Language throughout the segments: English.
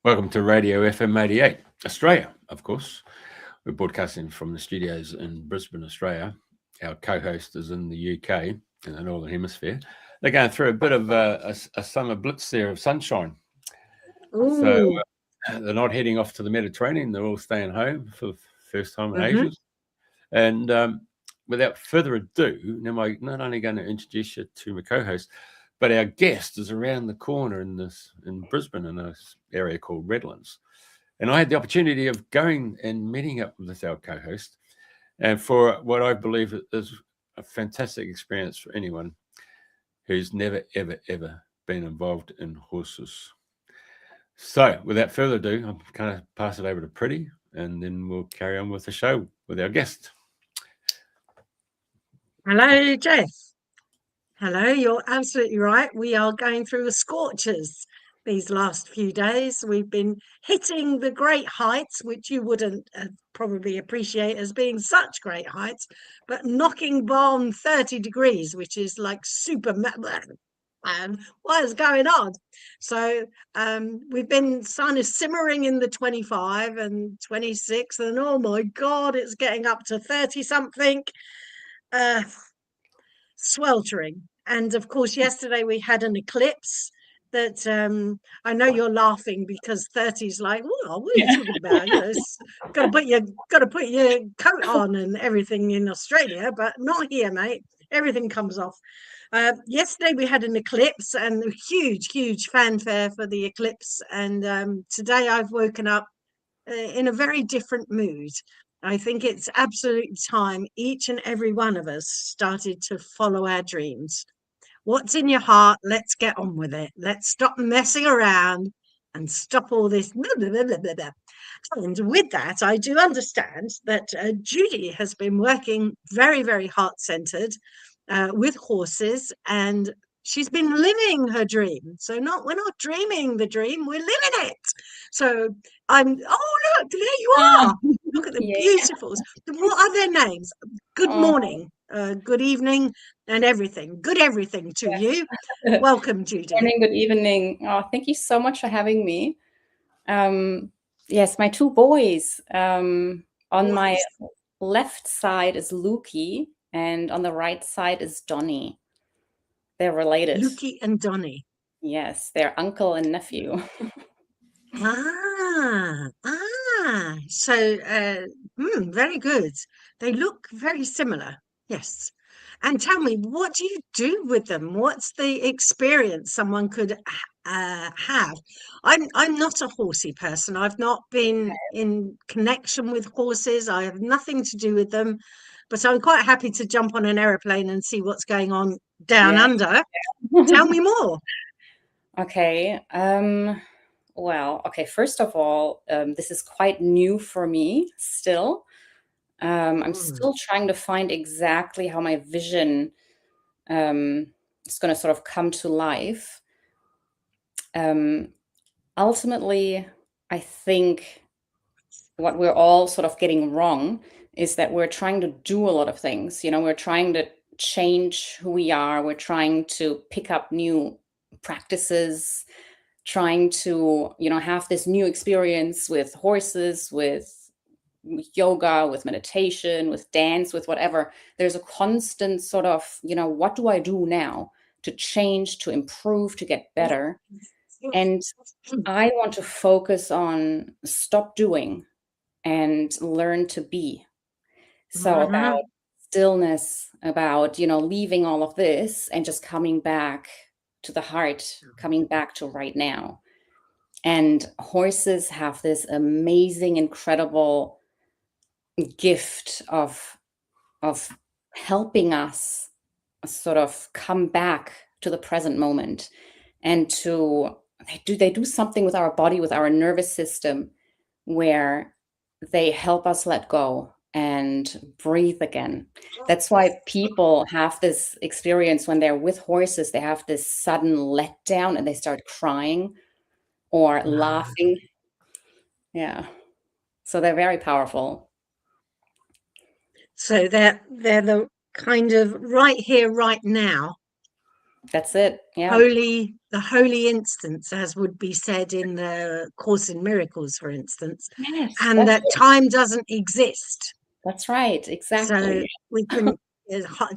Welcome to Radio FM 88, Australia, of course. We're broadcasting from the studios in Brisbane, Australia. Our co-host is in the UK, in the Northern Hemisphere. They're going through a bit of a summer blitz there of sunshine. Ooh. So they're not heading off to the Mediterranean. They're all staying home for the first time in ages. And without further ado, now I'm not only going to introduce you to my co-host, but our guest is around the corner in Brisbane, in an area called Redlands. And I had the opportunity of going and meeting up with our co-host, and for what I believe is a fantastic experience for anyone who's never, ever, ever been involved in horses. So without further ado, I'm going to pass it over to Priti, and then we'll carry on with the show with our guest. Hello, Jeff. Hello, you're absolutely right. We are going through the scorchers these last few days. We've been hitting the great heights, which you wouldn't probably appreciate as being such great heights, but knocking bomb 30 degrees, which is like super. And what is going on? So we've been kind of simmering in the 25 and 26, and oh my God, it's getting up to 30 something. Sweltering. And of course, yesterday we had an eclipse that I know you're laughing because 30 is like, what are you talking about? You know, got to put your coat on and everything in Australia, but not here, mate. Everything comes off. Yesterday we had an eclipse, and a huge fanfare for the eclipse. And today I've woken up in a very different mood. I think it's absolutely time each and every one of us started to follow our dreams. What's in your heart? Let's get on with it. Let's stop messing around and stop all this. And with that, I do understand that Judy has been working very heart-centered with horses, and she's been living her dream. So we're not dreaming the dream, we're living it. So oh look, there you are. Look at the beautifuls. What are their names? Good morning, good evening, and everything. Good everything to you. Welcome, Judy. Good evening. Oh, thank you so much for having me. Yes, my two boys. On my left side is Luki, and on the right side is Donnie. They're related. Luki and Donnie. Yes, they're uncle and nephew. So very good. They look very similar. Yes. And tell me, what do you do with them? What's the experience someone could have? I'm not a horsey person. I've not been in connection with horses. I have nothing to do with them, but I'm quite happy to jump on an aeroplane and see what's going on down under. Tell me more. Okay. Well, okay, first of all, this is quite new for me still. I'm still trying to find exactly how my vision is going to sort of come to life. Ultimately, I think what we're all sort of getting wrong is that we're trying to do a lot of things. You know, we're trying to change who we are. We're trying to pick up new practices, trying to, have this new experience with horses, with yoga, with meditation, with dance, with whatever. There's a constant sort of, what do I do now to change, to improve, to get better? And I want to focus on stop doing and learn to be. So about stillness, about, leaving all of this and just coming back to the heart, coming back to right now. And horses have this amazing, incredible gift of helping us sort of come back to the present moment, and they do something with our body, with our nervous system, where they help us let go and breathe again. That's why people have this experience when they're with horses. They have this sudden letdown and they start crying or laughing. Yeah. So they're very powerful. So they're the kind of right here, right now. That's it. Yeah. The holy instance, as would be said in the Course in Miracles, for instance, Yes, and that time doesn't exist. That's right. Exactly. So we can,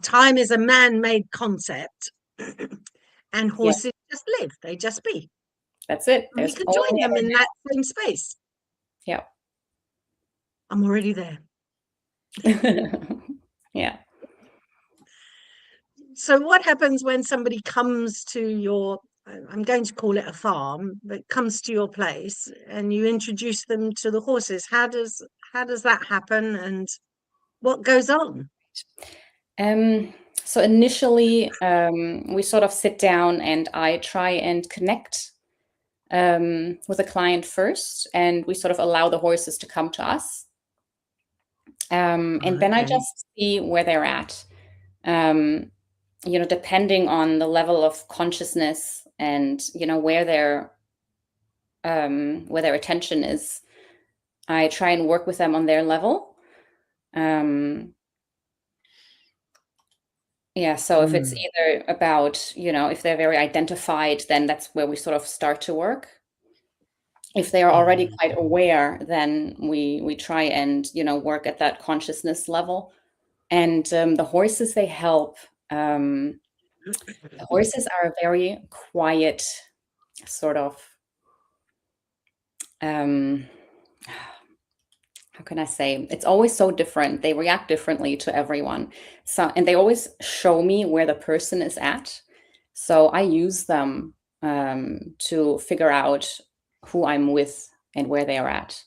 time is a man-made concept, and horses just live, they just be. That's it. And we can join them in that same space. Yeah. I'm already there. Yeah. So what happens when somebody comes to your, I'm going to call it a farm, but comes to your place and you introduce them to the horses? How does that happen, and what goes on? So initially, we sort of sit down and I try and connect with a client first, and we sort of allow the horses to come to us. And then I just see where they're at. Depending on the level of consciousness and, where their attention is, I try and work with them on their level. So if it's either about, if they're very identified, then that's where we sort of start to work. If they are already quite aware, then we try and, work at that consciousness level. And the horses, they help. The horses are a very quiet sort of, how can I say? It's always so different. They react differently to everyone. And they always show me where the person is at. So I use them to figure out who I'm with and where they are at.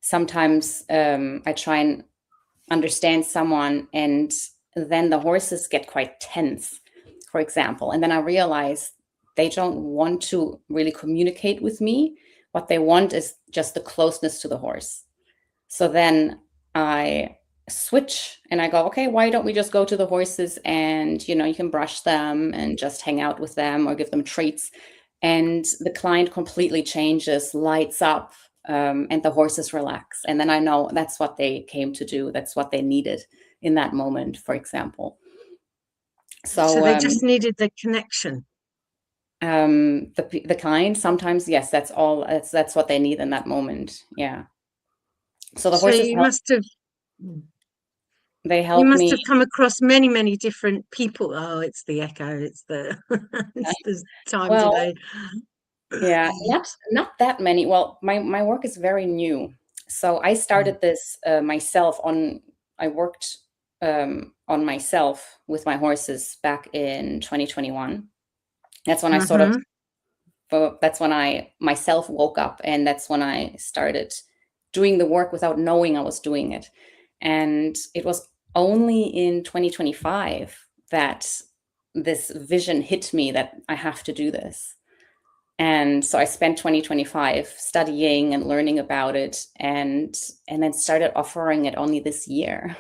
Sometimes I try and understand someone, and then the horses get quite tense, for example. And then I realize they don't want to really communicate with me. What they want is just the closeness to the horse. So then I switch and I go, okay, why don't we just go to the horses and, you can brush them and just hang out with them or give them treats. And the client completely changes, lights up, and the horses relax. And then I know that's what they came to do. That's what they needed in that moment, for example. So they just needed the connection. The client, sometimes, yes, that's all. That's what they need in that moment. Yeah. So the horses, you must have. They help me. You must have come across many, many different people. Oh, it's the echo. It's the it's the time today. Yeah, not that many. Well, my work is very new. So I started this myself I worked on myself with my horses back in 2021. That's when I sort of, that's when I myself woke up, and that's when I started doing the work without knowing I was doing it. And it was only in 2025 that this vision hit me that I have to do this. And so I spent 2025 studying and learning about it, and then started offering it only this year.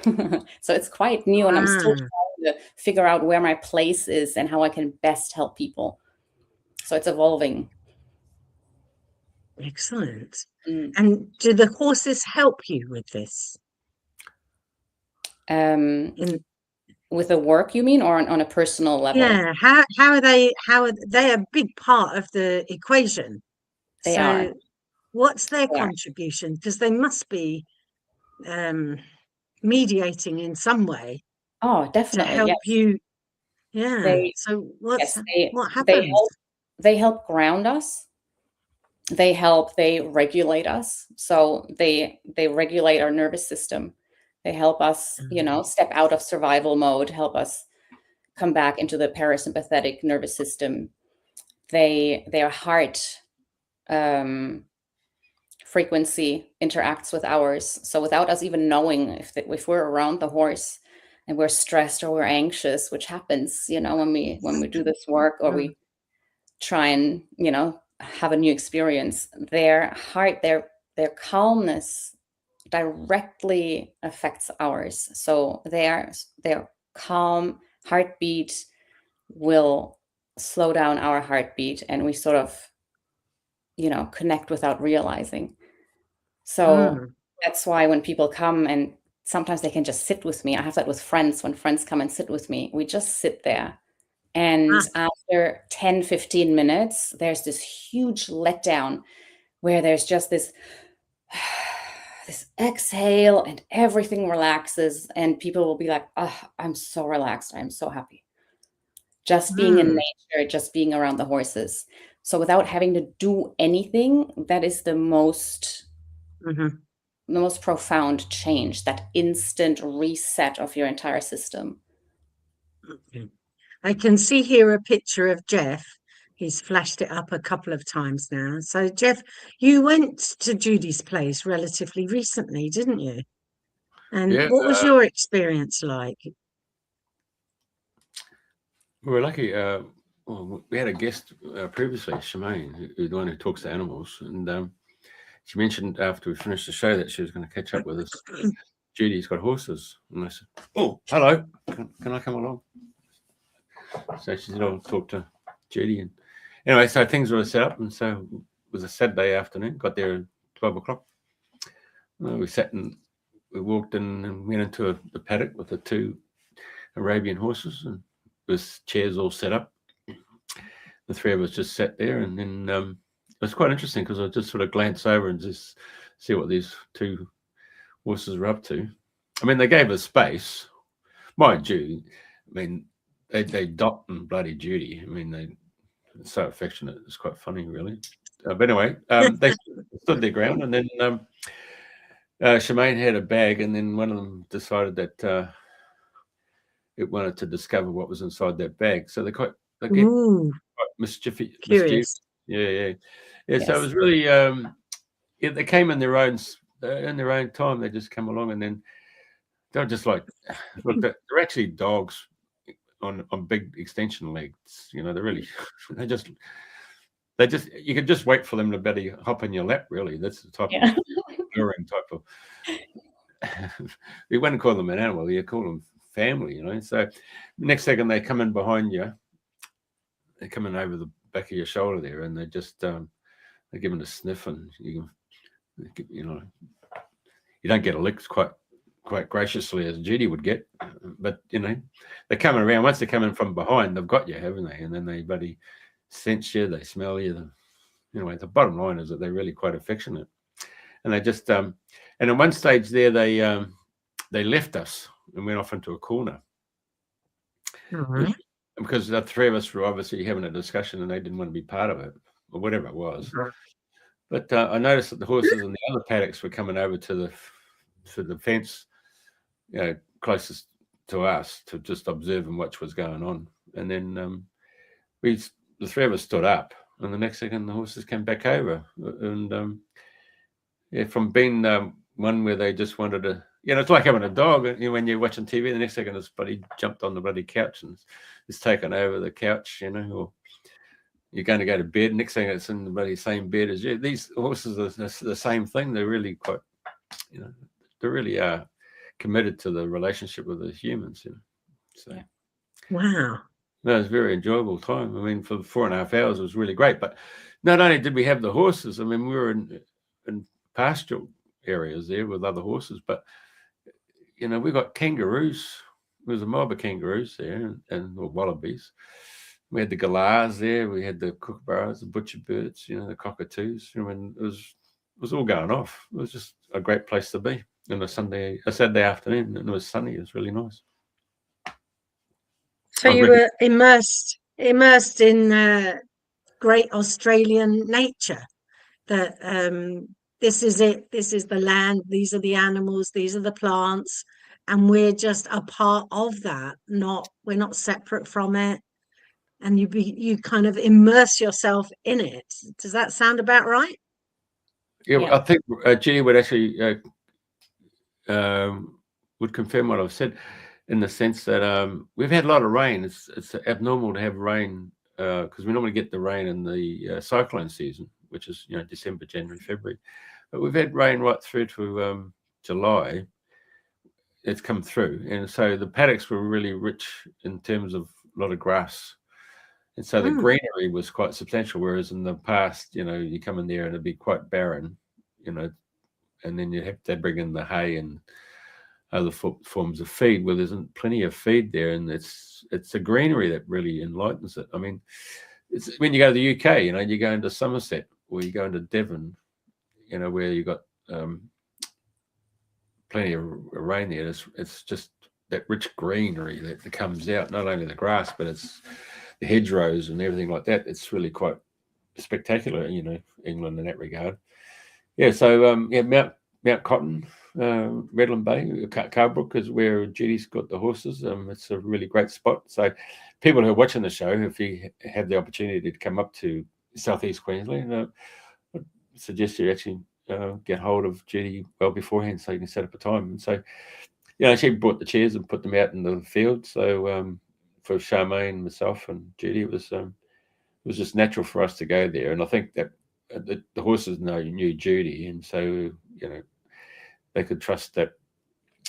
So it's quite new, and I'm still trying to figure out where my place is and how I can best help people. So it's evolving. Excellent. And do the horses help you with this? With the work, you mean, or on a personal level? Yeah. How are they? How are they a big part of the equation? They are. What's their contribution? Because they must be mediating in some way. Oh, definitely. To help you. Yeah. So what happens? They help ground us. They regulate us. So they regulate our nervous system. They help us, step out of survival mode, help us come back into the parasympathetic nervous system. Their heart frequency interacts with ours. So without us even knowing, if we're around the horse and we're stressed or we're anxious, which happens, when we do this work, or we try and, have a new experience, their heart, their calmness directly affects ours. So their calm heartbeat will slow down our heartbeat, and we sort of, connect without realizing. So that's why when people come, and sometimes they can just sit with me. I have that with friends. When friends come and sit with me, we just sit there. And after after 10, 15 minutes, there's this huge letdown where there's just this exhale and everything relaxes, and people will be like, oh, I'm so relaxed. I'm so happy. Just being in nature, just being around the horses. So without having to do anything, that is the most profound change, that instant reset of your entire system. I can see here a picture of Jeff. He's flashed it up a couple of times now. So, Jeff, you went to Judy's place relatively recently, didn't you? And what was your experience like? We were lucky. Well, we had a guest previously, Shemaine, who's the one who talks to animals, and she mentioned after we finished the show that she was going to catch up with us. Judy's got horses, and I said, "Oh, hello, can I come along?" So she said, "I'll talk to Judy." And anyway, so things were set up, and so it was a Saturday afternoon. Got there at 12 o'clock. We sat and we walked in and went into the paddock with the 2 Arabian horses, and with chairs all set up. The 3 of us just sat there, and then it was quite interesting because I just sort of glanced over and just see what these 2 horses were up to. I mean, they gave us space, mind you. I mean, they Dot and bloody Judy. I mean, they're so affectionate. It's quite funny, really. But anyway, they stood their ground, and then Shemaine had a bag, and then one of them decided that it wanted to discover what was inside that bag. So they quite mischievous. Yeah. Yes. So it was really they came in their own time. They just come along, and then they're just like, look, they're actually dogs on big extension legs. You know, they're really they just you could just wait for them to better hop in your lap. Really, that's the type of luring type of. We wouldn't call them an animal. You call them family. You know. So next second they come in behind you. They come in over the back of your shoulder there, and they just they give them a sniff, and you know, you don't get a lick quite graciously as Judy would get, but you know, they're coming around. Once they come in from behind, they've got you, haven't they? And then they bloody sense you, they smell you. Anyway, the bottom line is that they're really quite affectionate, and they just and at one stage there they left us and went off into a corner. Right. Because the 3 of us were obviously having a discussion, and they didn't want to be part of it, or whatever it was. Right. But I noticed that the horses in the other paddocks were coming over to the fence, you know, closest to us, to just observe and watch what's going on. And then the 3 of us stood up, and the next second the horses came back over. And from being one where they just wanted to, you know, it's like having a dog. You know, when you're watching TV, the next second this buddy jumped on the bloody couch and it's taken over the couch, you know, or you're going to go to bed. Next thing it's in the bloody same bed as you. These horses are the same thing. They're really quite, you know, they really are committed to the relationship with the humans, you know. So, wow. No, it was a very enjoyable time. I mean, for 4.5 hours, it was really great. But not only did we have the horses, I mean, we were in pastoral areas there with other horses, but you know, we got kangaroos. There was a mob of kangaroos there, and wallabies. We had the galahs there. We had the kookaburras, the butcher birds, you know, the cockatoos. I mean, it was all going off. It was just a great place to be on a Saturday afternoon, and it was sunny. It was really nice. So you were immersed in great Australian nature. That this is it. This is the land. These are the animals. These are the plants, and we're just a part of that. We're not separate from it. And you kind of immerse yourself in it. Does that sound about right? Yeah. I think Judy would actually would confirm what I've said, in the sense that we've had a lot of rain. It's abnormal to have rain because we normally get the rain in the cyclone season, which is, you know, December, January, February. But we've had rain right through to July. It's come through, and so the paddocks were really rich in terms of a lot of grass. And so the greenery was quite substantial, whereas in the past, you know, you come in there and it'd be quite barren, you know, and then you have to bring in the hay and other forms of feed, where there's plenty of feed there, and it's the greenery that really enlightens it. I mean, it's when you go to the UK, you know, you go into Somerset or you go into Devon, you know, where you got plenty of rain there. It's just that rich greenery that comes out, not only the grass, but it's the hedgerows and everything like that. It's really quite spectacular, you know, England in that regard. Yeah, so yeah, Mount Cotton, Redland Bay, Carbrook is where Judy's got the horses. It's a really great spot. So people who are watching the show, if you have the opportunity to come up to Southeast Queensland, I suggest you actually get hold of Judy well beforehand so you can set up a time. And so, you know, she brought the chairs and put them out in the field. So for Charmaine, myself, and Judy, it was just natural for us to go there. And I think that the horses knew Judy, and so, you know, they could trust that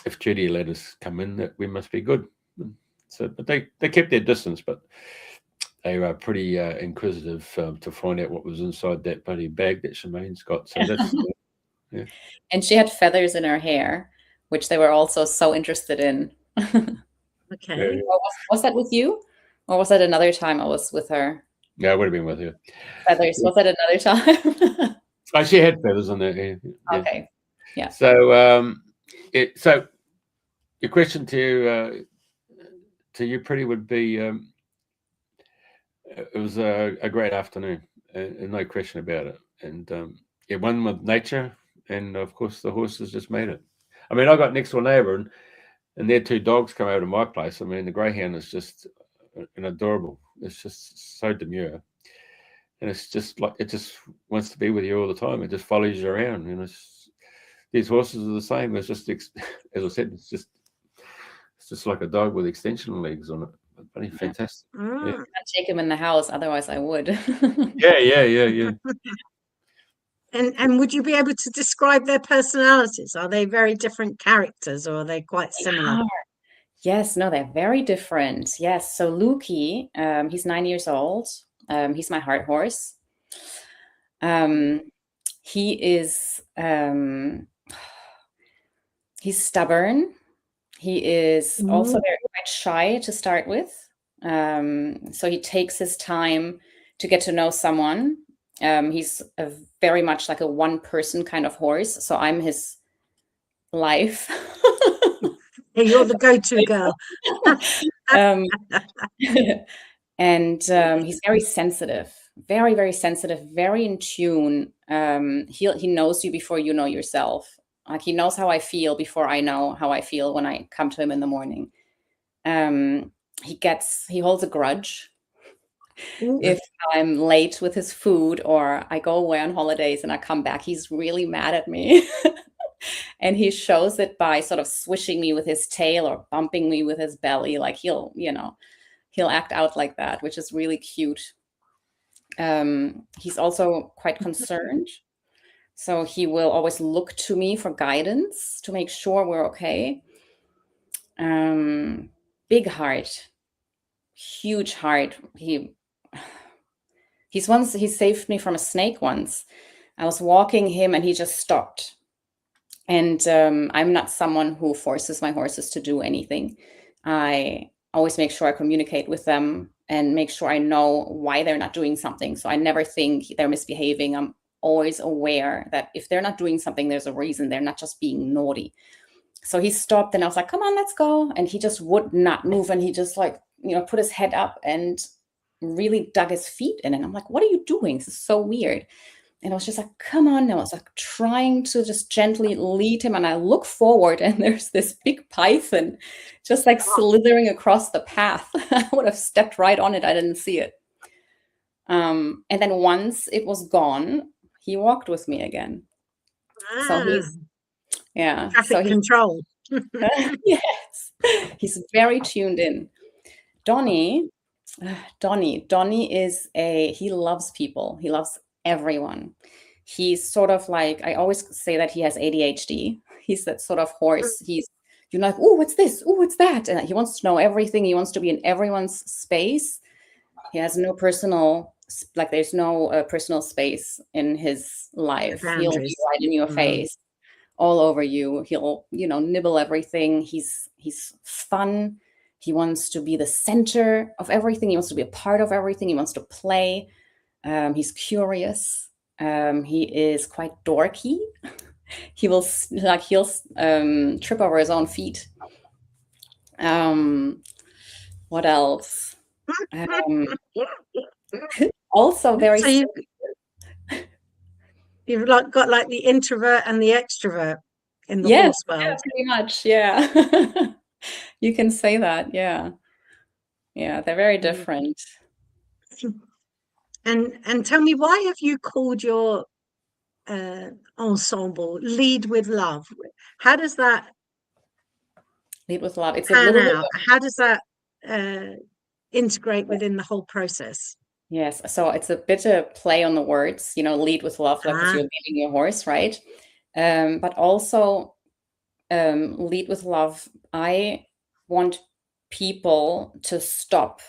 if Judy let us come in, that we must be good. So, but they kept their distance, but they were pretty inquisitive to find out what was inside that bloody bag that Charmaine's got. So that's yeah. And she had feathers in her hair, which they were also so interested in. Okay. Yeah. Was that with you, or was that another time I was with her? Yeah, I would have been with her. Feathers. Was that another time? Oh, she had feathers on there. Yeah. Okay. Yeah. So, so your question to you, Priti, would be, it was a great afternoon, and no question about it. And yeah, one with nature, and of course the horses just made it. I mean, I got next door neighbour, and their two dogs come over to my place. I mean, the greyhound is just an adorable. It's just so demure, and it's just like it just wants to be with you all the time. It just follows you around, and these horses are the same. It's just, as I said, it's just like a dog with extension legs on it. Bloody fantastic. Mm. Yeah. I can't take him in the house, otherwise I would. Yeah. And would you be able to describe their personalities? Are they very different characters, or are they quite similar? Yes, no, they're very different. Yes, so Luki, he's 9 years old. He's my heart horse. He is he's stubborn. He is also very quite shy to start with. So he takes his time to get to know someone. He's very much like a one-person kind of horse. So I'm his life. Hey, you're the go-to girl. And he's very sensitive, very, very sensitive, very in tune. He knows you before you know yourself. Like, he knows how I feel before I know how I feel when I come to him in the morning. He holds a grudge if I'm late with his food, or I go away on holidays and I come back. He's really mad at me. And he shows it by sort of swishing me with his tail or bumping me with his belly. Like, he'll act out like that, which is really cute. He's also quite concerned. So he will always look to me for guidance to make sure we're okay. Big heart, huge heart. He saved me from a snake once. I was walking him and he just stopped. And I'm not someone who forces my horses to do anything. I always make sure I communicate with them and make sure I know why they're not doing something. So I never think they're misbehaving. I'm always aware that if they're not doing something, there's a reason. They're not just being naughty. So he stopped and I was like, come on, let's go. And he just would not move. And he just put his head up and really dug his feet in. And I'm like, what are you doing? This is so weird. And I was just like, come on. And I was like trying to just gently lead him. And I look forward and there's this big python just like slithering across the path. I would have stepped right on it. I didn't see it. And then once it was gone, he walked with me again. So traffic control. Yes, he's very tuned in. Donnie is he loves people. He loves everyone. He's sort of like, I always say that he has ADHD. He's that sort of horse. You're like, oh, what's this? Oh, what's that? And he wants to know everything. He wants to be in everyone's space. He has no personal, there's no personal space in his life. He'll be right in your face all over you. He'll, nibble everything. He's fun. He wants to be the center of everything. He wants to be a part of everything. He wants to play. He's curious. He is quite dorky. He'll trip over his own feet. What else? Also very. So you've got like the introvert and the extrovert in the horse world. Yeah, pretty much. Yeah, you can say that. Yeah, they're very different. And tell me, why have you called your ensemble Lead with Love? How does that Lead with Love? It's pan a little out? How does that integrate within the whole process? Yes, so it's a bit of play on the words, lead with love, like if you're leading your horse, right? But also lead with love. I want people to stop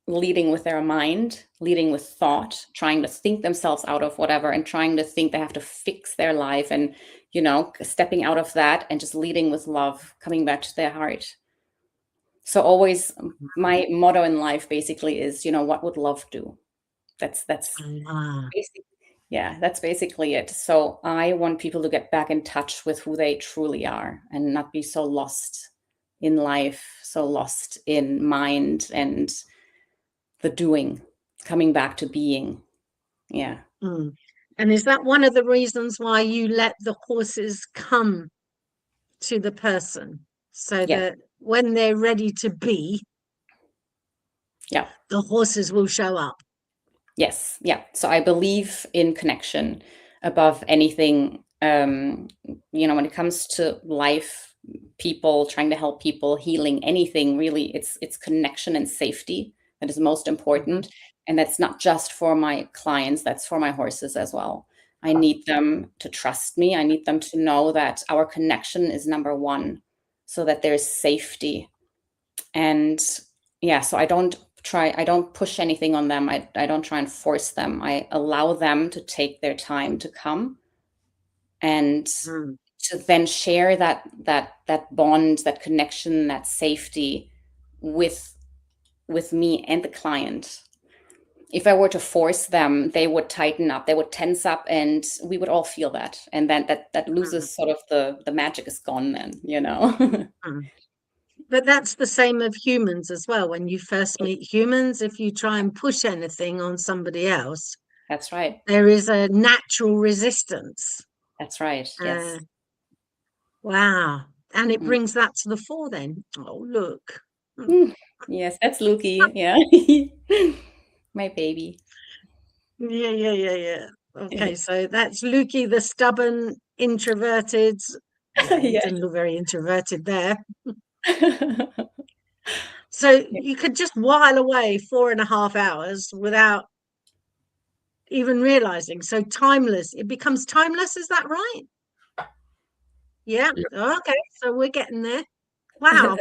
leading with their mind, leading with thought, trying to think themselves out of whatever, and trying to think they have to fix their life, and stepping out of that and just leading with love, coming back to their heart. So always my motto in life basically is, what would love do? That's basically it. So I want people to get back in touch with who they truly are and not be so lost in life, so lost in mind and the doing, coming back to being. Yeah. And is that one of the reasons why you let the horses come to the person, so that when they're ready to be, the horses will show up? Yes. Yeah. So I believe in connection above anything. When it comes to life, people, trying to help people, healing, anything really, it's connection and safety that is most important. And that's not just for my clients, that's for my horses as well. I need them to trust me. I need them to know that our connection is number one, so that there's safety. And so I don't push anything on them. I don't try and force them. I allow them to take their time to come and to then share that bond, that connection, that safety with me and the client. If I were to force them, they would tighten up, they would tense up, and we would all feel that. And then that loses sort of the magic is gone then, But that's the same of humans as well. When you first meet humans, if you try and push anything on somebody else, that's right, there is a natural resistance. That's right. Yes. Wow. And it brings that to the fore then. Oh, look. Yes, that's Luki. Yeah. My baby. Yeah. Okay, so that's Luki, the stubborn, introverted. He didn't look very introverted there. So you could just while away 4.5 hours without even realizing. So timeless. It becomes timeless. Is that right? Yeah. Okay. So we're getting there. Wow.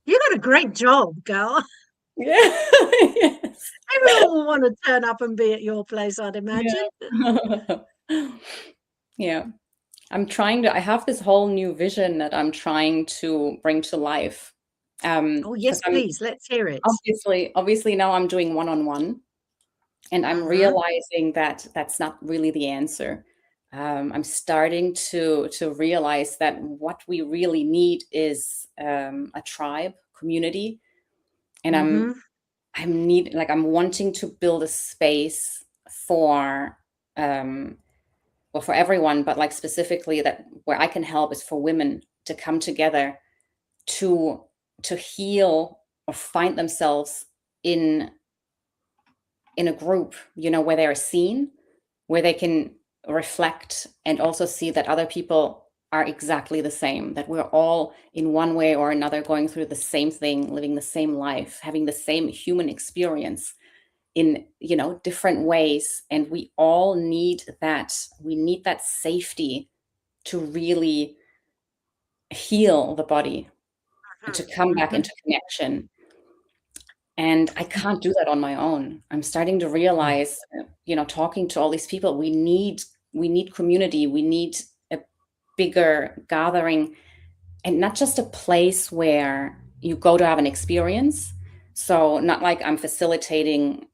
You got a great job, girl. Yeah. Yes. Everyone will want to turn up and be at your place, I'd imagine. Yeah. I have this whole new vision that I'm trying to bring to life. Oh, yes, please. Let's hear it. Obviously now I'm doing one-on-one, and I'm realizing that that's not really the answer. I'm starting to realize that what we really need is a tribe, community. And I'm wanting to build a space for everyone, but like specifically that where I can help is for women to come together to heal or find themselves in a group, where they are seen, where they can reflect and also see that other people are exactly the same, that we're all in one way or another going through the same thing, living the same life, having the same human experience in different ways. And we all need that. We need that safety to really heal the body, to come back into connection. And I can't do that on my own. I'm starting to realize, talking to all these people, we need community. We need bigger gathering, and not just a place where you go to have an experience. So not like I'm facilitating,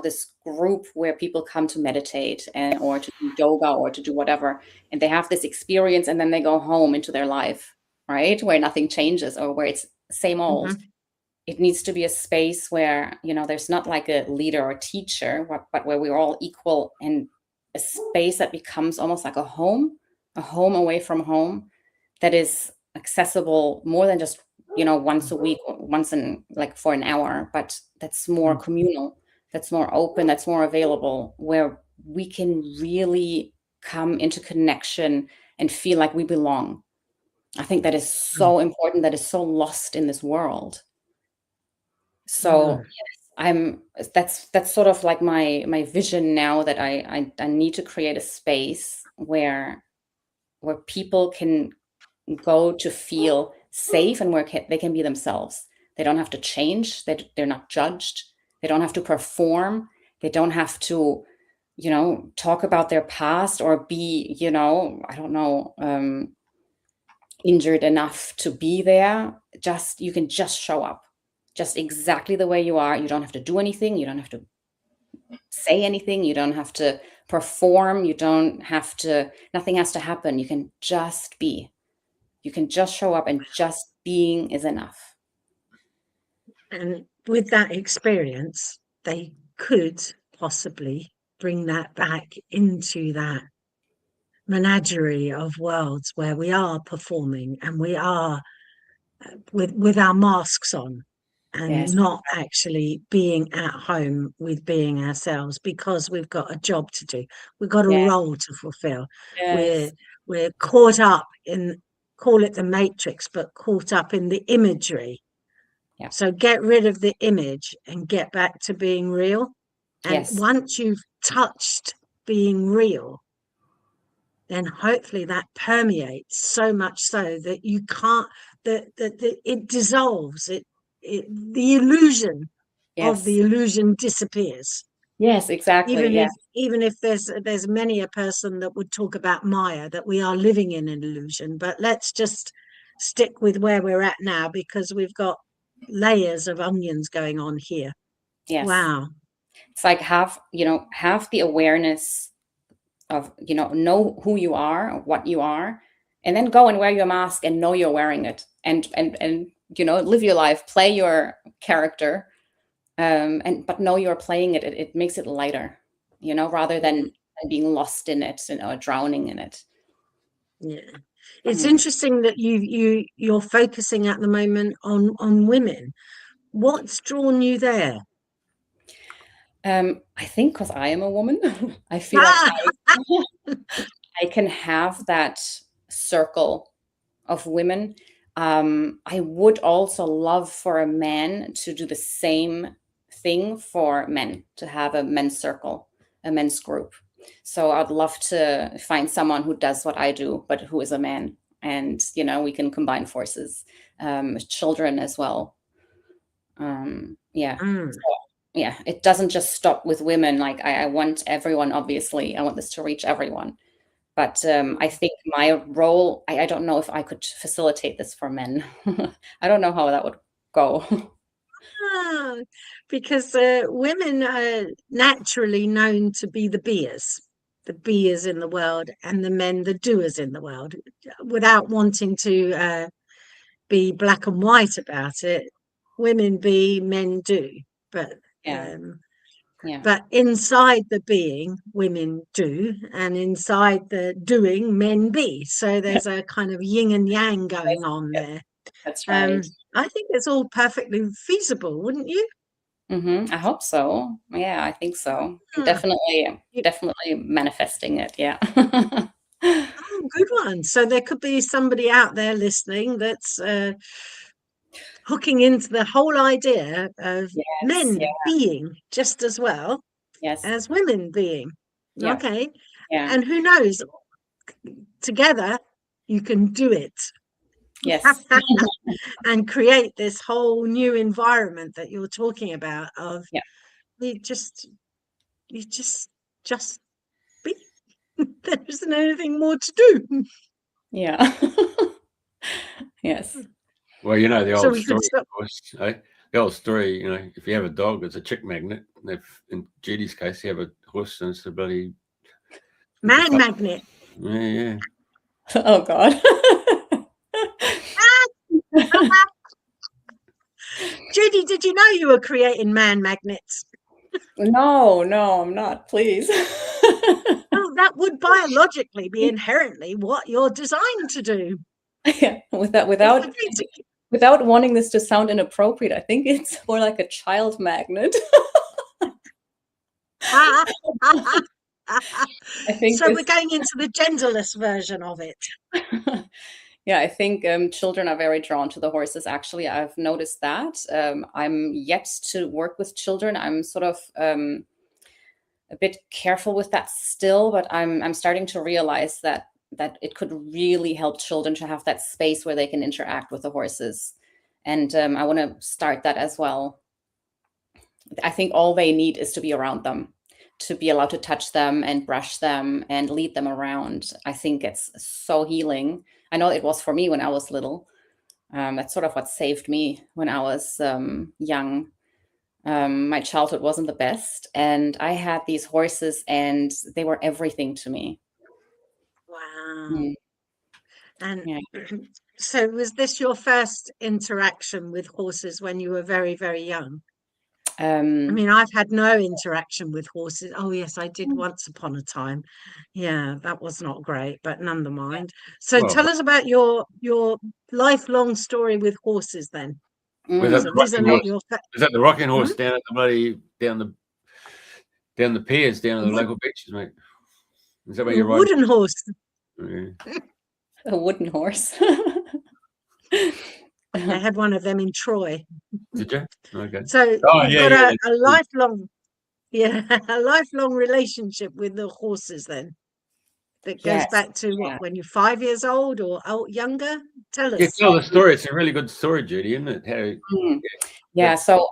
this group where people come to meditate or to do yoga or to do whatever, and they have this experience and then they go home into their life, right? Where nothing changes or where it's same old. Mm-hmm. It needs to be a space where, there's not like a leader or teacher, but where we're all equal, and a space that becomes almost like a home away from home, that is accessible more than just, once a week or once in like for an hour, but that's more communal, that's more open, that's more available, where we can really come into connection and feel like we belong. I think that is so important, that is so lost in this world. So yes, that's sort of like my vision now, that I need to create a space where people can go to feel safe, and where they can be themselves. They don't have to change. They're not judged. They don't have to perform. They don't have to, talk about their past or be, I don't know, injured enough to be there. You can just show up just exactly the way you are. You don't have to do anything. You don't have to say anything. You don't have to perform. Nothing has to happen. You can just be. You can just show up, and just being is enough. And with that experience, they could possibly bring that back into that menagerie of worlds where we are performing and we are with our masks on, and Yes. not actually being at home with being ourselves, because we've got a job to do. We've got a role to fulfill. Yes. We're caught up in, call it the matrix, but caught up in the imagery. Yeah. So get rid of the image and get back to being real. And once you've touched being real, then hopefully that permeates so much so that you can't, that it dissolves, the illusion of the illusion disappears. Yes, exactly. Even if there's many a person that would talk about Maya, that we are living in an illusion, but let's just stick with where we're at now, because we've got layers of onions going on here. Yes. Wow. It's like have the awareness of, know who you are, what you are, and then go and wear your mask and know you're wearing it, and live your life, play your character, but know you're playing it. It makes it lighter, rather than being lost in it or drowning in it. Yeah. It's interesting that you're focusing at the moment on women. What's drawn you there? I think because I am a woman, I feel like I can have that circle of women. I would also love for a man to do the same thing for men, to have a men's circle, a men's group. So I'd love to find someone who does what I do, but who is a man. And, we can combine forces, children as well. So, it doesn't just stop with women. Like I want everyone, obviously. I want this to reach everyone. But I think my role, I don't know if I could facilitate this for men. I don't know how that would go. Because women are naturally known to be the beers in the world, and the men the doers in the world, without wanting to be black and white about it. Women be, men do, but but inside the being, women do, and inside the doing, men be. So there's a kind of yin and yang going on there. That's right. I think it's all perfectly feasible, wouldn't you? I hope so. Yeah, I think so. Definitely manifesting it. Yeah. Oh, good one. So there could be somebody out there listening that's hooking into the whole idea of men being just as well as women being. Yeah. Okay. Yeah. And who knows, together you can do it. Yes. And create this whole new environment that you're talking about of you just be. There isn't anything more to do. Yeah. Yes. Well, you know the So old we could story, stop. of course. The old story, you know, if you have a dog, it's a chick magnet. And if, in Judy's case, you have a horse, and it's a bloody Man magnet. yeah. Oh God. Judy, did you know you were creating man magnets? No, I'm not, please. Well, that would biologically be inherently what you're designed to do. Yeah, without wanting this to sound inappropriate, I think it's more like a child magnet. I think So we're going into the genderless version of it. Yeah, I think children are very drawn to the horses. Actually, I've noticed that. I'm yet to work with children. I'm sort of a bit careful with that still, but I'm starting to realize that it could really help children to have that space where they can interact with the horses. And I want to start that as well. I think all they need is to be around them, to be allowed to touch them and brush them and lead them around. I think it's so healing. I know it was for me when I was little. That's sort of what saved me when I was young. My childhood wasn't the best, and I had these horses, and they were everything to me. Wow. Mm. And Yeah. so was this your first interaction with horses when you were very, very young? I mean, I've had no interaction with horses. Oh, yes, I did once upon a time. Yeah, that was not great, but none the mind. So Well, tell us about your lifelong story with horses then. Was that So the these are rocking not horse? your Is that the rocking horse down at the bloody down the piers down at the local beaches, mate? Is that where you're riding? wooden horse. Yeah. A wooden horse. I had one of them in Troy. Did you? Okay. So Oh, you've yeah, got yeah. a lifelong, a lifelong relationship with the horses then. That goes Yes, back to yeah. what, when you're 5 years old or younger? Tell us. Yeah, tell the story. It's a really good story, Judy, isn't it? How, Yeah. So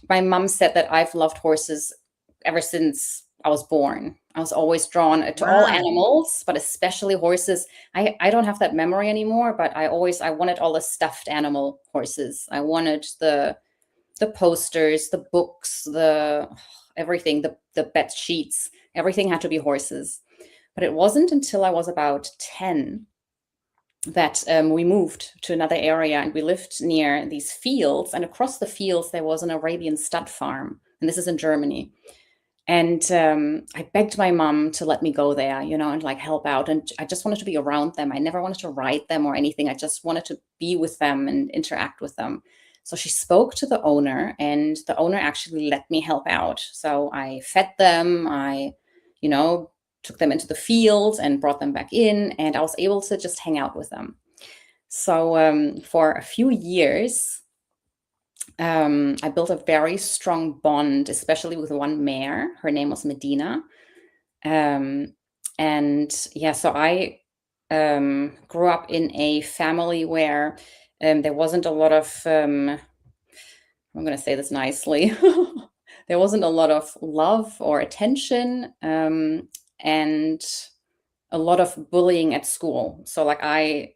my mom said that I've loved horses ever since I was born. I was always drawn to all Wow. animals, but especially horses. I don't have that memory anymore, but I wanted all the stuffed animal horses. I wanted the posters, the books, the everything, the bed sheets, everything had to be horses. But it wasn't until I was about 10 that we moved to another area, and we lived near these fields, and across the fields there was an Arabian stud farm, and this is in Germany. And I begged my mom to let me go there, and like help out. And I just wanted to be around them. I never wanted to ride them or anything. I just wanted to be with them and interact with them. So she spoke to the owner, and the owner actually let me help out. So I fed them. I, took them into the field and brought them back in, and I was able to just hang out with them. So for a few years, I built a very strong bond, especially with one mare. Her name was Medina. And yeah, so I grew up in a family where there wasn't a lot of, I'm going to say this nicely, there wasn't a lot of love or attention, and a lot of bullying at school. So like I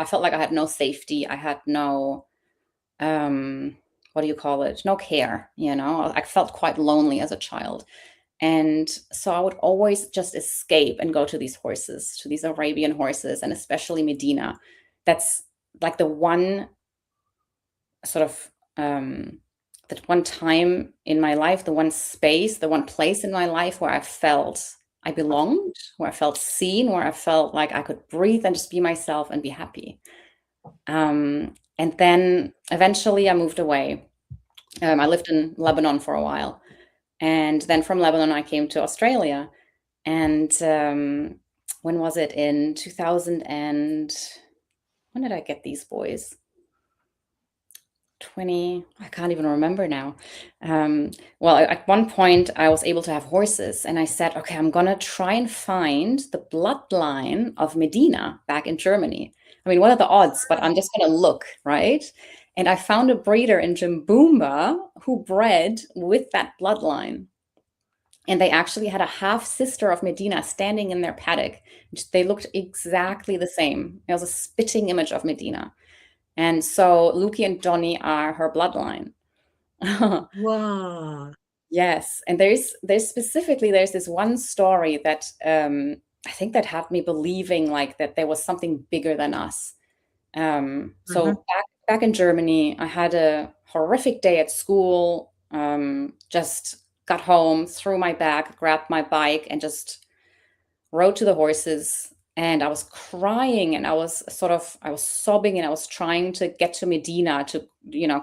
felt like I had no safety. I had no, what do you call it? No care, I felt quite lonely as a child. And so I would always just escape and go to these horses, to these Arabian horses, and especially Medina. That's like the one sort of, that one time in my life, the one space, the one place in my life where I felt I belonged, where I felt seen, where I felt like I could breathe and just be myself and be happy. And then eventually I moved away. I lived in Lebanon for a while. And then from Lebanon, I came to Australia. And when was it? In 2000 and... When did I get these boys? 20, I can't even remember now. Well, at one point I was able to have horses, and I said, okay, I'm gonna try and find the bloodline of Medina back in Germany. I mean, what are the odds? But I'm just gonna look, right? And I found a breeder in Jimboomba who bred with that bloodline. And they actually had a half sister of Medina standing in their paddock. They looked exactly the same. It was a spitting image of Medina. And so Luki and Donnie are her bloodline. Wow. Yes. And there's this one story that I think that had me believing like that there was something bigger than us. So back in Germany, I had a horrific day at school, just got home, threw my bag, grabbed my bike, and just rode to the horses. And I was crying, and I was sobbing, and I was trying to get to Medina to,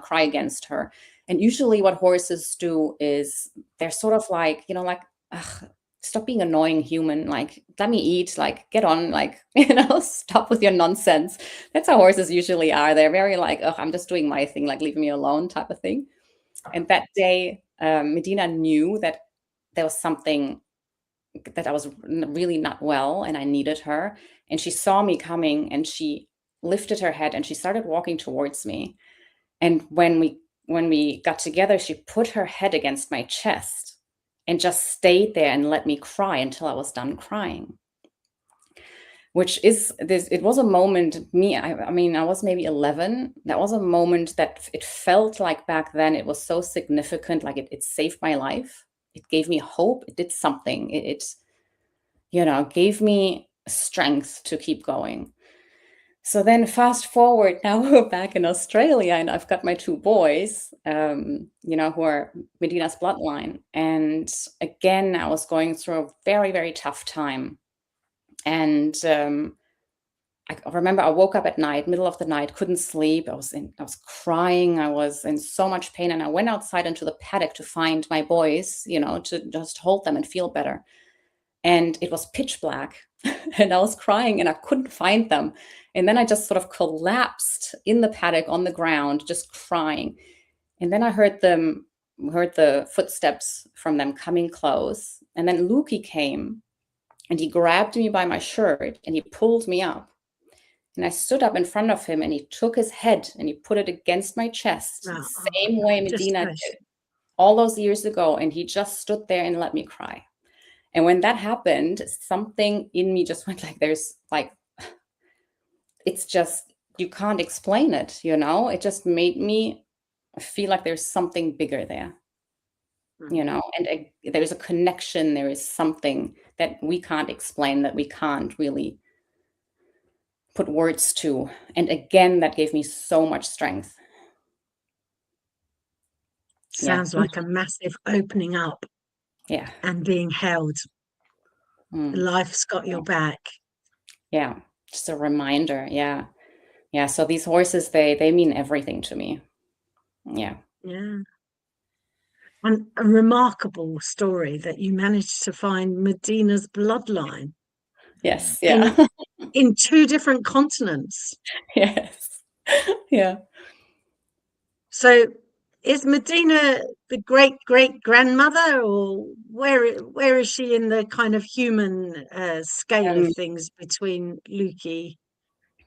cry against her. And usually what horses do is they're sort of like, like, ugh, stop being annoying human, like, let me eat, like, get on, like, stop with your nonsense. That's how horses usually are. They're very like, oh, I'm just doing my thing, like, leave me alone type of thing. And that day, Medina knew that there was something, that I was really not well and I needed her. And she saw me coming and she lifted her head and she started walking towards me. And when we got together, she put her head against my chest and just stayed there and let me cry until I was done crying. Which is this, it was a moment, I mean, I was maybe 11. That was a moment that it felt like back then it was so significant, like it saved my life. It gave me hope. It did something. It gave me strength to keep going. So then fast forward, now we're back in Australia and I've got my two boys, who are Medina's bloodline. And again, I was going through a very, very tough time. And I remember I woke up at night, middle of the night, couldn't sleep. I was crying. I was in so much pain. And I went outside into the paddock to find my boys, to just hold them and feel better. And it was pitch black and I was crying and I couldn't find them. And then I just sort of collapsed in the paddock on the ground, just crying. And then I heard the footsteps from them coming close. And then Luki came and he grabbed me by my shirt and he pulled me up. And I stood up in front of him and he took his head and he put it against my chest, the same way Medina did all those years ago. And he just stood there and let me cry. And when that happened, something in me just went like, there's like, it's just, you can't explain it, it just made me feel like there's something bigger there, and there's a connection. There is something that we can't explain, that we can't really put words to. And again, that gave me so much strength. Sounds like a massive opening up. Yeah. And being held. Life's got your back. Yeah. Just a reminder. Yeah. Yeah. So these horses, they mean everything to me. Yeah. Yeah. And a remarkable story that you managed to find Medina's bloodline. Yes. Yeah. In two different continents. Yes. Yeah. So is Medina the great-great-grandmother, or where is she in the kind of human scale of things between Luki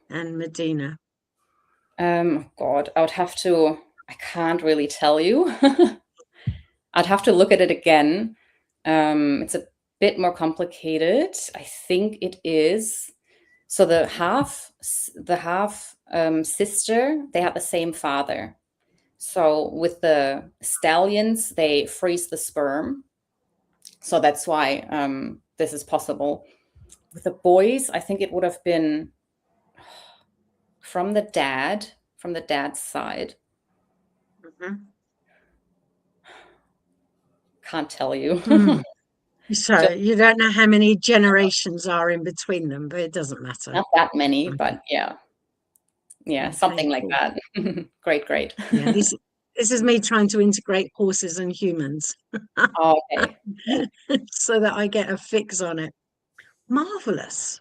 and Medina? God, I can't really tell you. I'd have to look at it again. It's a bit more complicated. I think it is. So the half sister, they had the same father. So with the stallions, they freeze the sperm. So that's why this is possible. With the boys, I think it would have been from the dad's side. Can't tell you. So you don't know how many generations are in between them, but it doesn't matter. Not that many, but yeah. Yeah, okay, something like that. Great. Yeah, this is me trying to integrate horses and humans. Okay. So that I get a fix on it. Marvelous.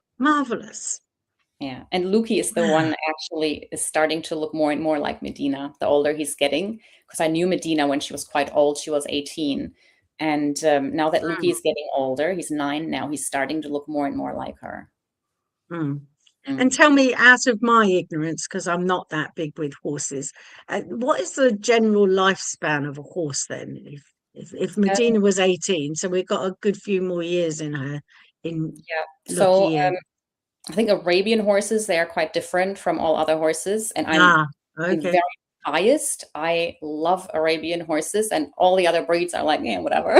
Yeah, and Luki is the one actually is starting to look more and more like Medina the older he's getting, because I knew Medina when she was quite old. She was 18. And now that Luki is getting older, he's 9 now, he's starting to look more and more like her. And tell me, out of my ignorance, because I'm not that big with horses, what is the general lifespan of a horse then, If Medina was 18, so we've got a good few more years in her. In So Luki I think Arabian horses, they are quite different from all other horses, and I'm very biased. I love Arabian horses, and all the other breeds are like, yeah, whatever.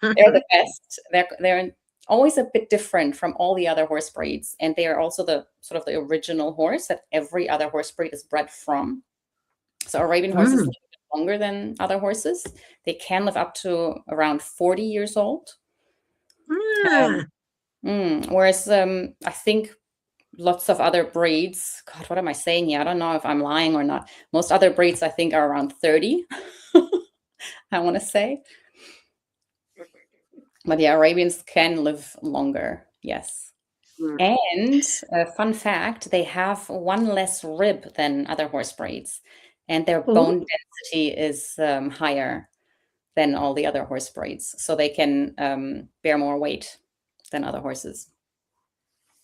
They're the best. They're always a bit different from all the other horse breeds, and they are also the sort of the original horse that every other horse breed is bred from. So Arabian horses live a bit longer than other horses. They can live up to around 40 years old. Whereas I think lots of other breeds, God, what am I saying here? I don't know if I'm lying or not. Most other breeds, I think, are around 30, I want to say. But yeah, Arabians can live longer, yes. And fun fact, they have one less rib than other horse breeds, and their bone density is higher than all the other horse breeds. So they can bear more weight than other horses.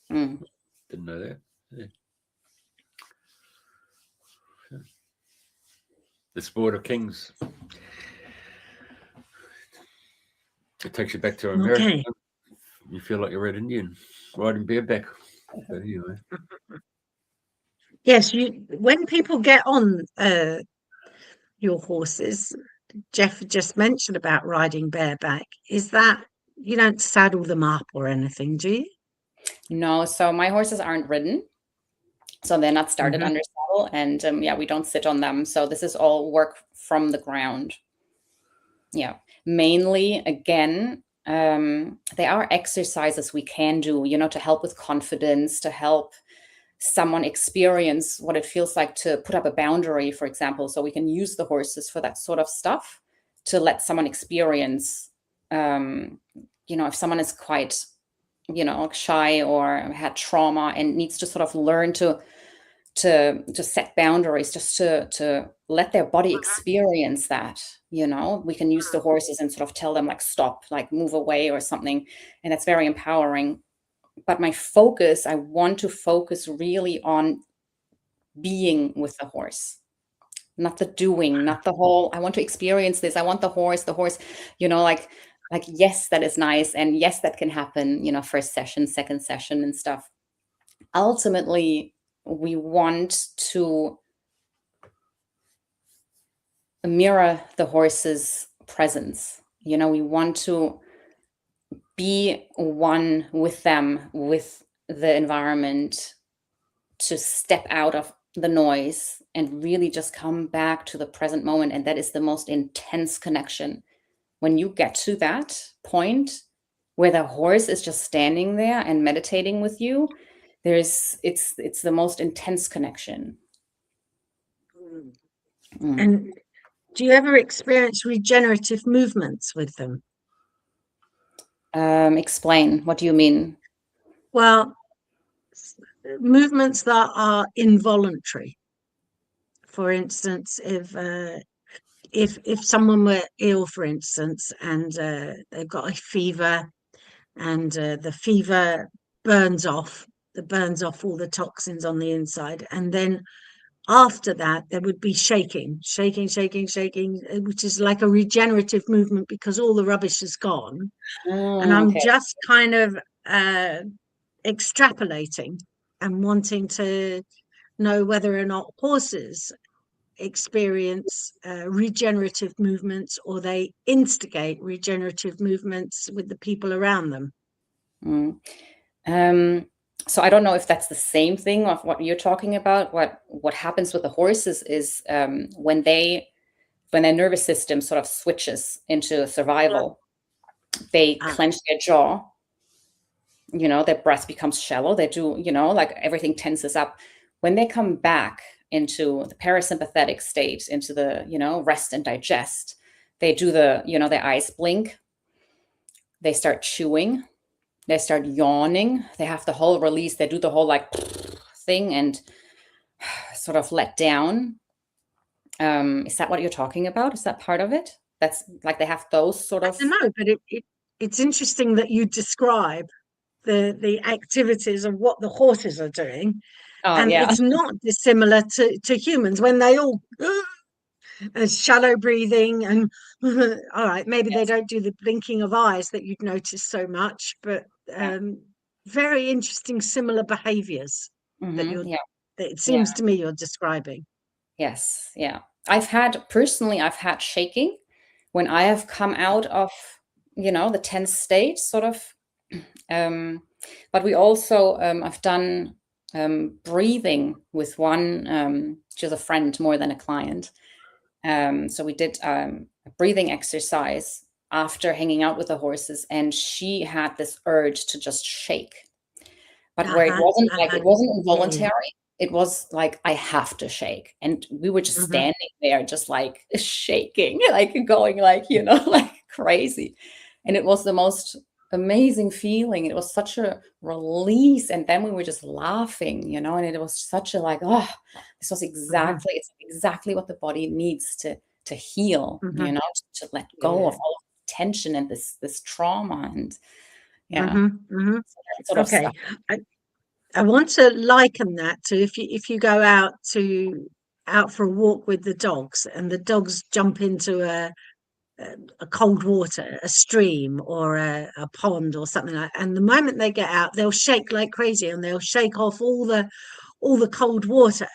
Didn't know that. Yeah. The sport of kings. It takes you back to America. Okay. You feel like you're Red Indian riding bareback. But anyway. Yes, when people get on your horses, Jeff just mentioned about riding bareback. Is that you don't saddle them up or anything, do you? No, so my horses aren't ridden. So they're not started under saddle, and we don't sit on them. So this is all work from the ground. Yeah, mainly, again, there are exercises we can do, to help with confidence, to help someone experience what it feels like to put up a boundary, for example. So we can use the horses for that sort of stuff to let someone experience, if someone is quite, shy or had trauma and needs to sort of learn to set boundaries, just to let their body experience that, we can use the horses and sort of tell them like, stop, like move away or something. And that's very empowering. But I want to focus really on being with the horse, not the doing, not the whole, I want to experience this. I want the horse, like, yes, that is nice. And yes, that can happen, first session, second session and stuff. Ultimately, we want to mirror the horse's presence. We want to be one with them, with the environment, to step out of the noise and really just come back to the present moment. And that is the most intense connection. When you get to that point where the horse is just standing there and meditating with you, it's the most intense connection. And do you ever experience regenerative movements with them? Explain. What do you mean? Well, movements that are involuntary. For instance, if someone were ill, for instance, and they've got a fever, and the fever burns off all the toxins on the inside, and then after that there would be shaking, which is like a regenerative movement because all the rubbish is gone. And I'm just kind of extrapolating and wanting to know whether or not horses experience regenerative movements, or they instigate regenerative movements with the people around them. So I don't know if that's the same thing of what you're talking about. What happens with the horses is when their nervous system sort of switches into survival, they clench their jaw, their breath becomes shallow. They do, like everything tenses up. When they come back into the parasympathetic state, into the, rest and digest, they do their eyes blink. They start chewing. They start yawning. They have the whole release. They do the whole like thing and sort of let down. Is that what you're talking about? Is that part of it? That's like they have those sort of. I don't know, but it's interesting that you describe the activities of what the horses are doing. And it's not dissimilar to humans when they all shallow breathing, and all right, maybe they don't do the blinking of eyes that you'd notice so much, but very interesting, similar behaviors that that it seems to me you're describing. Yes, yeah. I've had shaking when I have come out of, the tense state, sort of. But we also, I've done breathing with one, she's a friend more than a client. So we did a breathing exercise after hanging out with the horses, and she had this urge to just shake. But where it wasn't it wasn't involuntary. It was like, I have to shake. And we were just standing there, just like shaking, like going like, like crazy. And it was the most amazing feeling. It was such a release. And then we were just laughing, and it was such a like, oh, this was it's exactly what the body needs to heal, to let go of all the tension and this trauma. And sort of stuff. I want to liken that to if you go out for a walk with the dogs, and the dogs jump into a cold water, a stream or a pond or something like that, and the moment they get out, they'll shake like crazy, and they'll shake off all the cold water.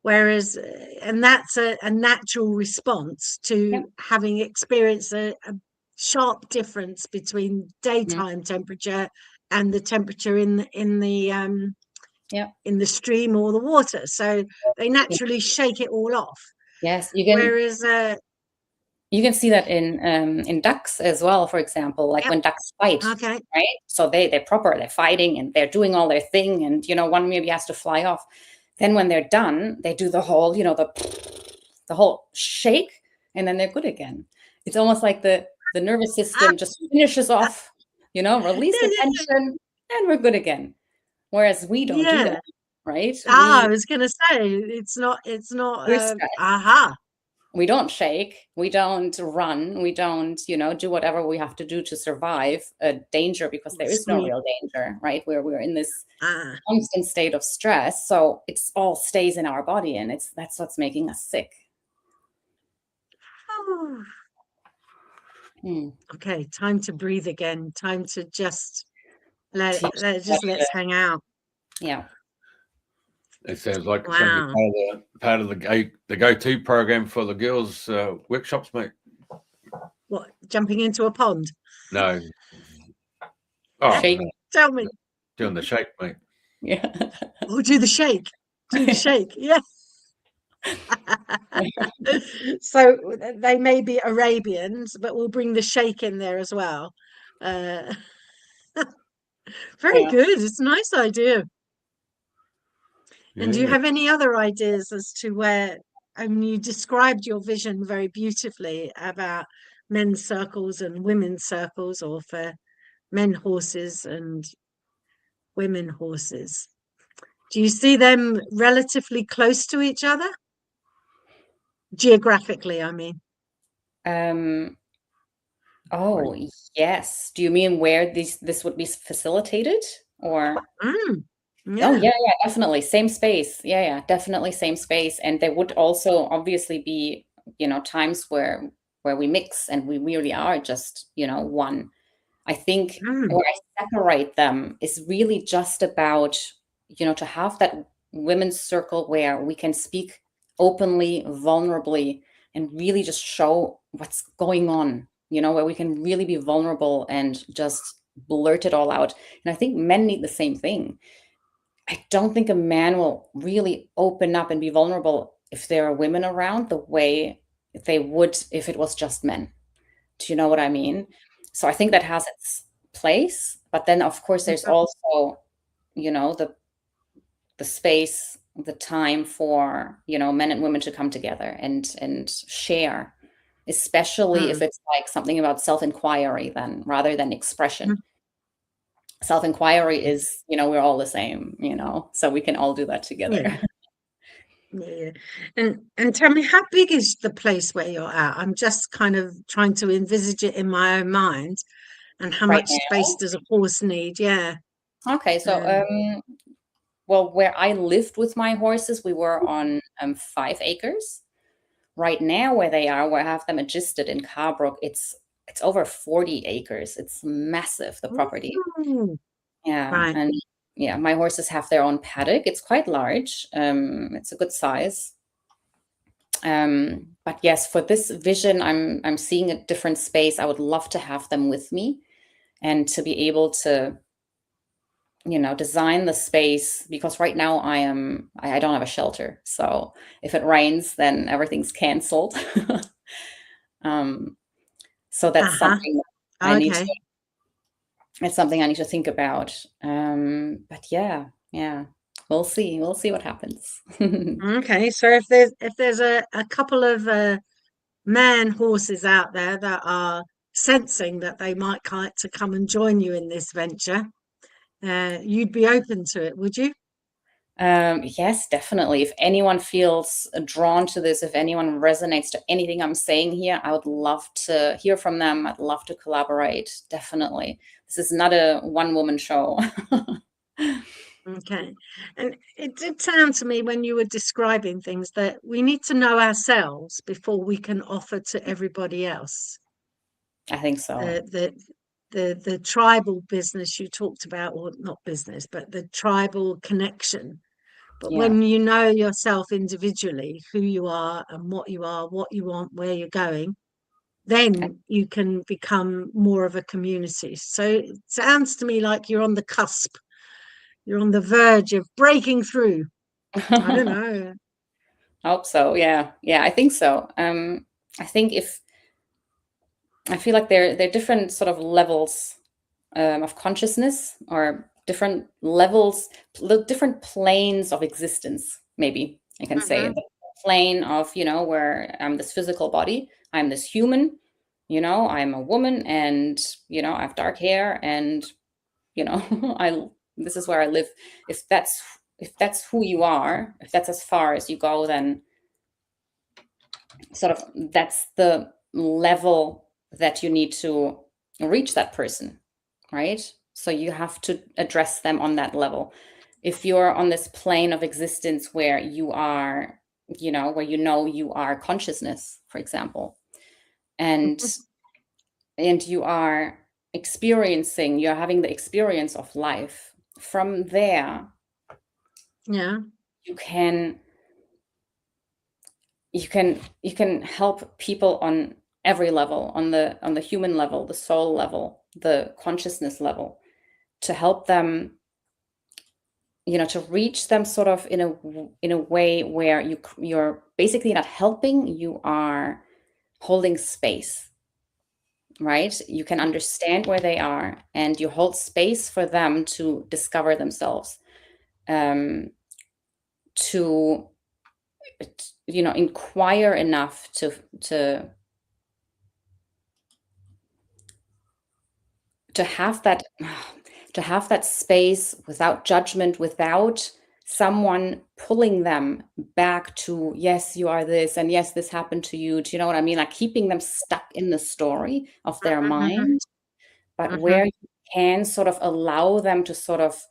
Whereas, and that's a natural response to having experienced a sharp difference between daytime temperature and the temperature in the stream or the water. So they naturally shake it all off. Yes, you can. Whereas you can see that in ducks as well, for example, like when ducks fight, right? So they're fighting and they're doing all their thing, and one maybe has to fly off. Then when they're done, they do the whole, the whole shake, and then they're good again. It's almost like the nervous system just finishes off, release the tension, and we're good again. Whereas we don't do that, right? I was going to say, it's not, we don't shake, we don't run, we don't, do whatever we have to do to survive a danger, because there is no real danger, right? We're in this constant state of stress. So it's all stays in our body, and that's what's making us sick. Okay, time to breathe again. Time to just let's hang out. Yeah. It sounds like it's going to be part of the go-to program for the girls' workshops, mate. What, jumping into a pond? No. Oh, no. Tell me. Doing the shake, mate. Yeah. Oh, do the shake. Do the shake. Yeah. So they may be Arabians, but we'll bring the shake in there as well. Very good. It's a nice idea. And do you have any other ideas as to where, you described your vision very beautifully about men's circles and women's circles, or for men horses and women horses. Do you see them relatively close to each other? Geographically, I mean. Oh, yes. Do you mean where this would be facilitated, or? Yeah. Oh, yeah, definitely. Same space. Yeah, definitely same space. And there would also obviously be, times where we mix and we really are just, one. I think where I separate them is really just about, to have that women's circle where we can speak openly, vulnerably, and really just show what's going on, where we can really be vulnerable and just blurt it all out. And I think men need the same thing. I don't think a man will really open up and be vulnerable if there are women around the way they would if it was just men. Do you know what I mean? So I think that has its place. But then, of course, there's also, the space, the time for, men and women to come together and share, especially if it's like something about self-inquiry then rather than expression. Self-inquiry is, we're all the same, so we can all do that together. Yeah. And tell me, how big is the place where you're at? I'm just kind of trying to envisage it in my own mind. And how much space does a horse need? Yeah. Okay, so well, where I lived with my horses, we were on 5 acres. right now where they are, where I have them adjusted in Carbrook, it's over 40 acres. It's massive, the property. Ooh, Yeah. right. And yeah, my horses have their own paddock. It's quite large. It's a good size. But yes, for this vision, I'm seeing a different space. I would love to have them with me and to be able to, you know, design the space, because right now I don't have a shelter. So if it rains, then everything's canceled. So that's something that I need to, it's something I need to think about. But yeah, we'll see what happens. Okay, so if there's a couple of man horses out there that are sensing that they might like to come and join you in this venture, you'd be open to it, would you? Yes, definitely. If anyone feels drawn to this, if anyone resonates to anything I'm saying here, I would love to hear from them. I'd love to collaborate. Definitely. This is not a one-woman show. Okay. And it did sound to me when you were describing things that we need to know ourselves before we can offer to everybody else. I think so. The tribal business you talked about, or not business, but the tribal connection. But when you know yourself individually, who you are and what you want, where you're going, then you can become more of a community. So it sounds to me like you're on the cusp. You're on the verge of breaking through. I don't know. I hope so. Yeah, I think so. I think I feel like there are different sort of levels of consciousness, or different levels, different planes of existence, maybe I can say. The plane of, you know, where I'm this physical body, I'm this human, you know, I'm a woman, and, you know, I have dark hair, and, you know, this is where I live. If that's who you are, if that's as far as you go, then sort of that's the level that you need to reach that person, right? So you have to address them on that level. If you're on this plane of existence where you are, you know, you are consciousness, for example, and you are you're having the experience of life, from there, you can help people on every level, on the human level, the soul level, the consciousness level, to help them, you know, to reach them sort of in a way where you're basically not helping, you are holding space, right? You can understand where they are, and you hold space for them to discover themselves, to, you know, inquire enough to have that space without judgment, without someone pulling them back to, yes, you are this, and yes, this happened to you. Do you know what I mean? Like keeping them stuck in the story of their mind, but where you can sort of allow them to sort of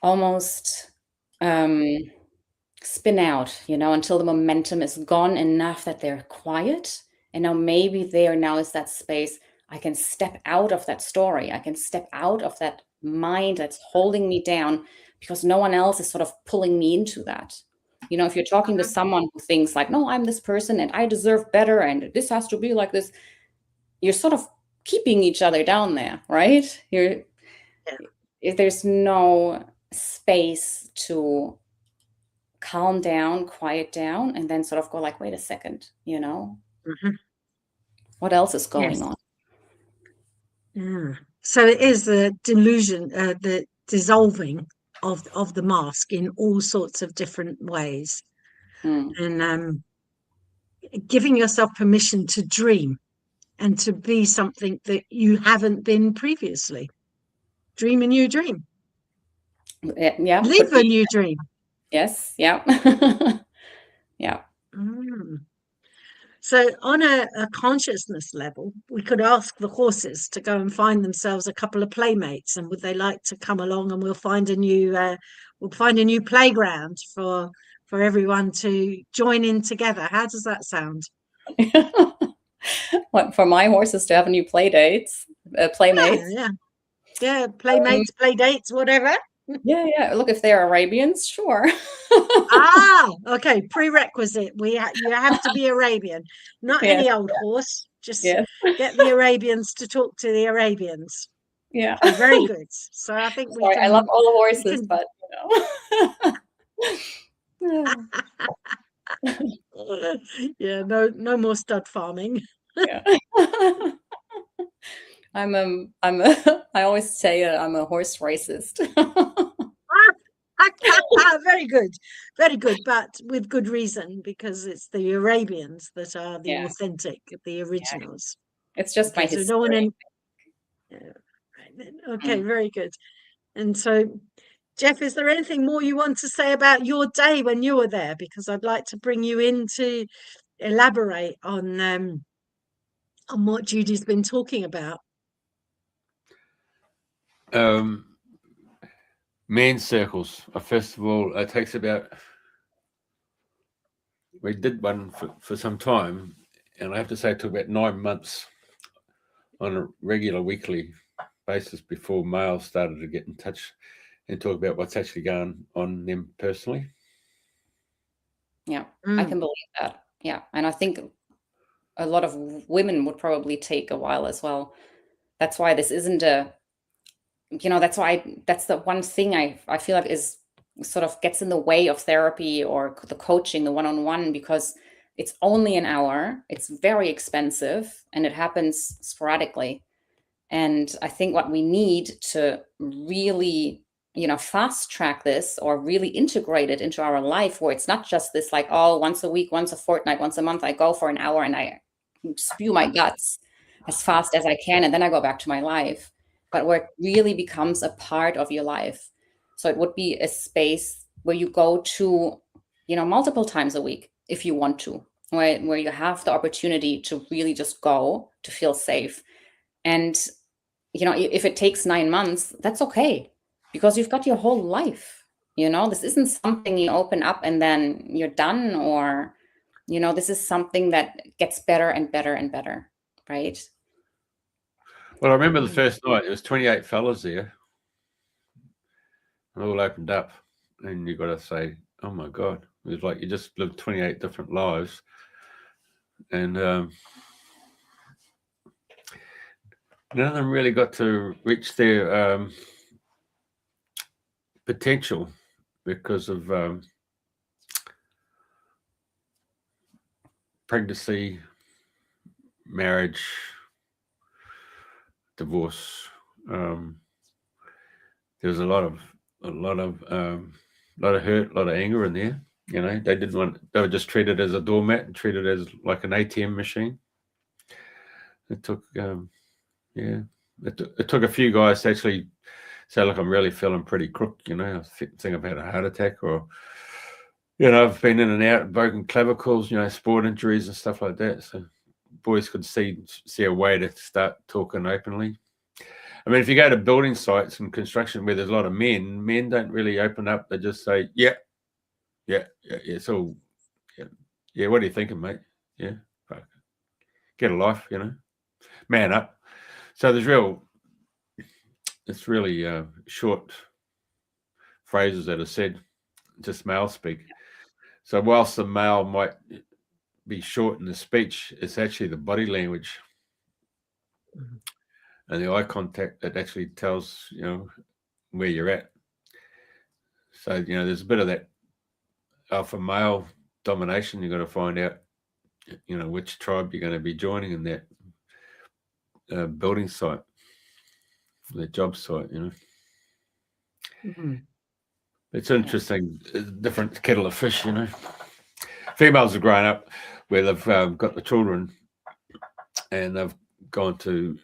almost spin out, you know, until the momentum is gone enough that they're quiet. And now maybe now is that space. I can step out of that story. I can step out of that mind that's holding me down, because no one else is sort of pulling me into that. You know, if you're talking to someone who thinks like, no, I'm this person and I deserve better and this has to be like this, you're sort of keeping each other down there, right? If there's no space to calm down, quiet down, and then sort of go like, wait a second, you know, what else is going on? So it is the delusion, the dissolving of the mask in all sorts of different ways, and giving yourself permission to dream and to be something that you haven't been previously. Dream a new dream. Yeah. Live a new dream. Yes. Yeah. Yeah. So on a consciousness level, we could ask the horses to go and find themselves a couple of playmates, and would they like to come along, and we'll find a new playground for for everyone to join in together. How does that sound? What, for my horses to have new playmates? Yeah, playmates, play dates, whatever. Yeah. Look, if they're Arabians, sure. Okay. Prerequisite. You have to be Arabian, not any old horse. Just get the Arabians to talk to the Arabians. Yeah. Okay, very good. So I think we can. I love all the horses, but yeah, no more stud farming. Yeah. I always say I'm a horse racist. Very good, very good, but with good reason, because it's the Arabians that are the authentic, the originals. It's just my history. Okay, very good. And so, Jeff, is there anything more you want to say about your day when you were there? Because I'd like to bring you in to elaborate on what Judy's been talking about. Man circles, a festival. It takes about. We did one for some time, and I have to say it took about 9 months on a regular weekly basis before males started to get in touch and talk about what's actually going on them personally. Yeah, I can believe that. Yeah, and I think a lot of women would probably take a while as well. That's why this isn't that's the one thing I feel like is sort of gets in the way of therapy or the coaching, the one-on-one, because it's only an hour, it's very expensive, and it happens sporadically. And I think what we need to really, fast track this or really integrate it into our life, where it's not just this like, oh, once a week, once a fortnight, once a month, I go for an hour and I spew my guts as fast as I can, and then I go back to my life. But where it really becomes a part of your life. So it would be a space where you go to, multiple times a week if you want to, where you have the opportunity to really just go to feel safe. And, if it takes 9 months, that's okay, because you've got your whole life. This isn't something you open up and then you're done, or, this is something that gets better and better and better, right? Well, I remember the first night, there was 28 fellas there. And all opened up. And you got to say, oh, my God. It was like you just lived 28 different lives. And none of them really got to reach their potential because of pregnancy, marriage, divorce. There was a lot of hurt, a lot of anger in there. They were just treated as a doormat and treated as like an ATM machine. It took it took a few guys to actually say, look, I'm really feeling pretty crook, I think I've had a heart attack, or I've been in and out, broken clavicles, sport injuries and stuff like that. So boys could see a way to start talking openly. I mean, if you go to building sites and construction where there's a lot of men don't really open up. They just say, yeah, it's all, yeah, what are you thinking, mate? Yeah, get a life, man up. So it's really short phrases that are said, just male speak. So whilst the male might be short in the speech, it's actually the body language and the eye contact that actually tells, where you're at. So, there's a bit of that alpha male domination. You've got to find out, which tribe you're going to be joining in that building site, the job site, It's interesting, different kettle of fish, Females are growing up where they've got the children and they've gone to,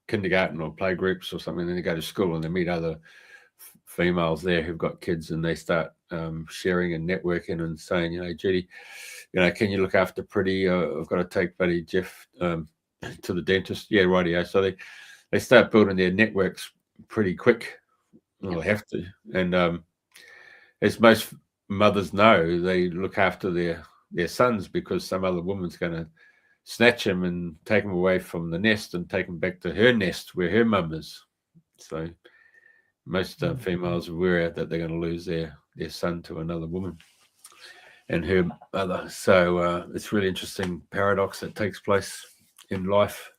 kindergarten or play groups or something, and then they go to school and they meet other females there who've got kids, and they start sharing and networking and saying, Judy, can you look after Priti? I've got to take buddy Jeff to the dentist. Yeah, rightio. So they start building their networks pretty quick. Well, they have to. And as most mothers know they look after their sons because some other woman's going to snatch him and take him away from the nest and take him back to her nest where her mum is. So most females are aware that they're going to lose their son to another woman and her mother. So it's really interesting paradox that takes place in life,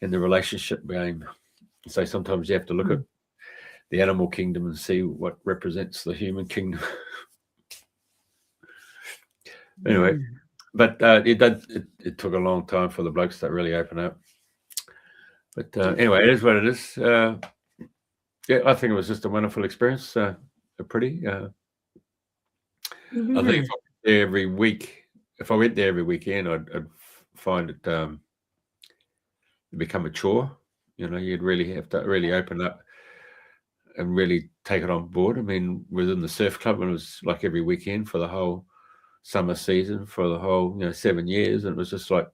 in the relationship game. So sometimes you have to look at the animal kingdom and see what represents the human kingdom. Anyway, but it took a long time for the blokes to really open up. But anyway, it is what it is. Yeah, I think it was just a wonderful experience. Priti. I think if I went there every weekend, I'd find it become a chore. You'd really have to really open up and really take it on board. I mean, within the surf club, it was like every weekend for the whole summer season, for the whole 7 years, and it was just like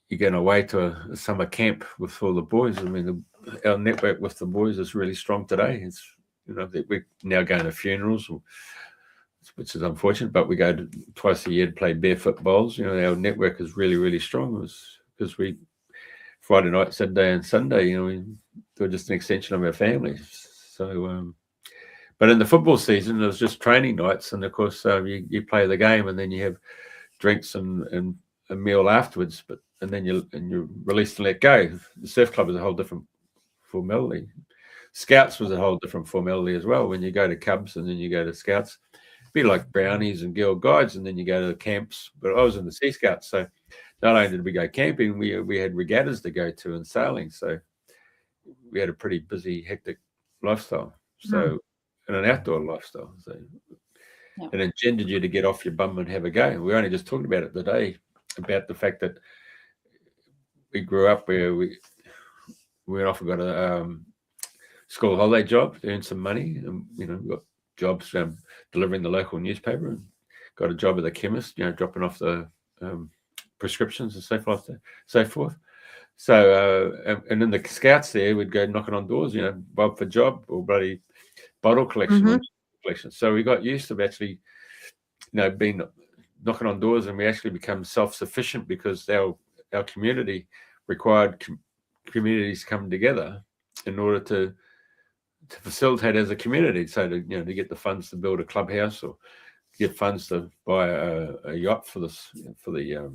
you're going away to a summer camp with all the boys. I mean, our network with the boys is really strong today. It's we're now going to funerals, which is unfortunate, but we go twice a year to play barefoot bowls. Our network is really, really strong. It was because we Friday night, Saturday, and Sunday. We're just an extension of our families. So, but in the football season, it was just training nights, and of course, you play the game, and then you have drinks and a meal afterwards. And then you're released and let go. The surf club is a whole different formality. Scouts was a whole different formality as well. When you go to Cubs and then you go to Scouts, it'd be like brownies and Girl Guides, and then you go to the camps. But I was in the Sea Scouts, so not only did we go camping, we had regattas to go to and sailing. So we had a pretty busy, hectic lifestyle. So and an outdoor lifestyle. So it engendered you to get off your bum and have a go. We only just talked about it today, about the fact that we grew up where we went off and got a school holiday job to earn some money, and got jobs delivering the local newspaper, and got a job at the chemist, dropping off the prescriptions and so forth. So and in the Scouts there, we'd go knocking on doors, bob for job or bloody bottle collection. So we got used to actually, being knocking on doors, and we actually become self-sufficient because our community required communities come together in order to facilitate as a community. So to get the funds to build a clubhouse or get funds to buy a yacht for the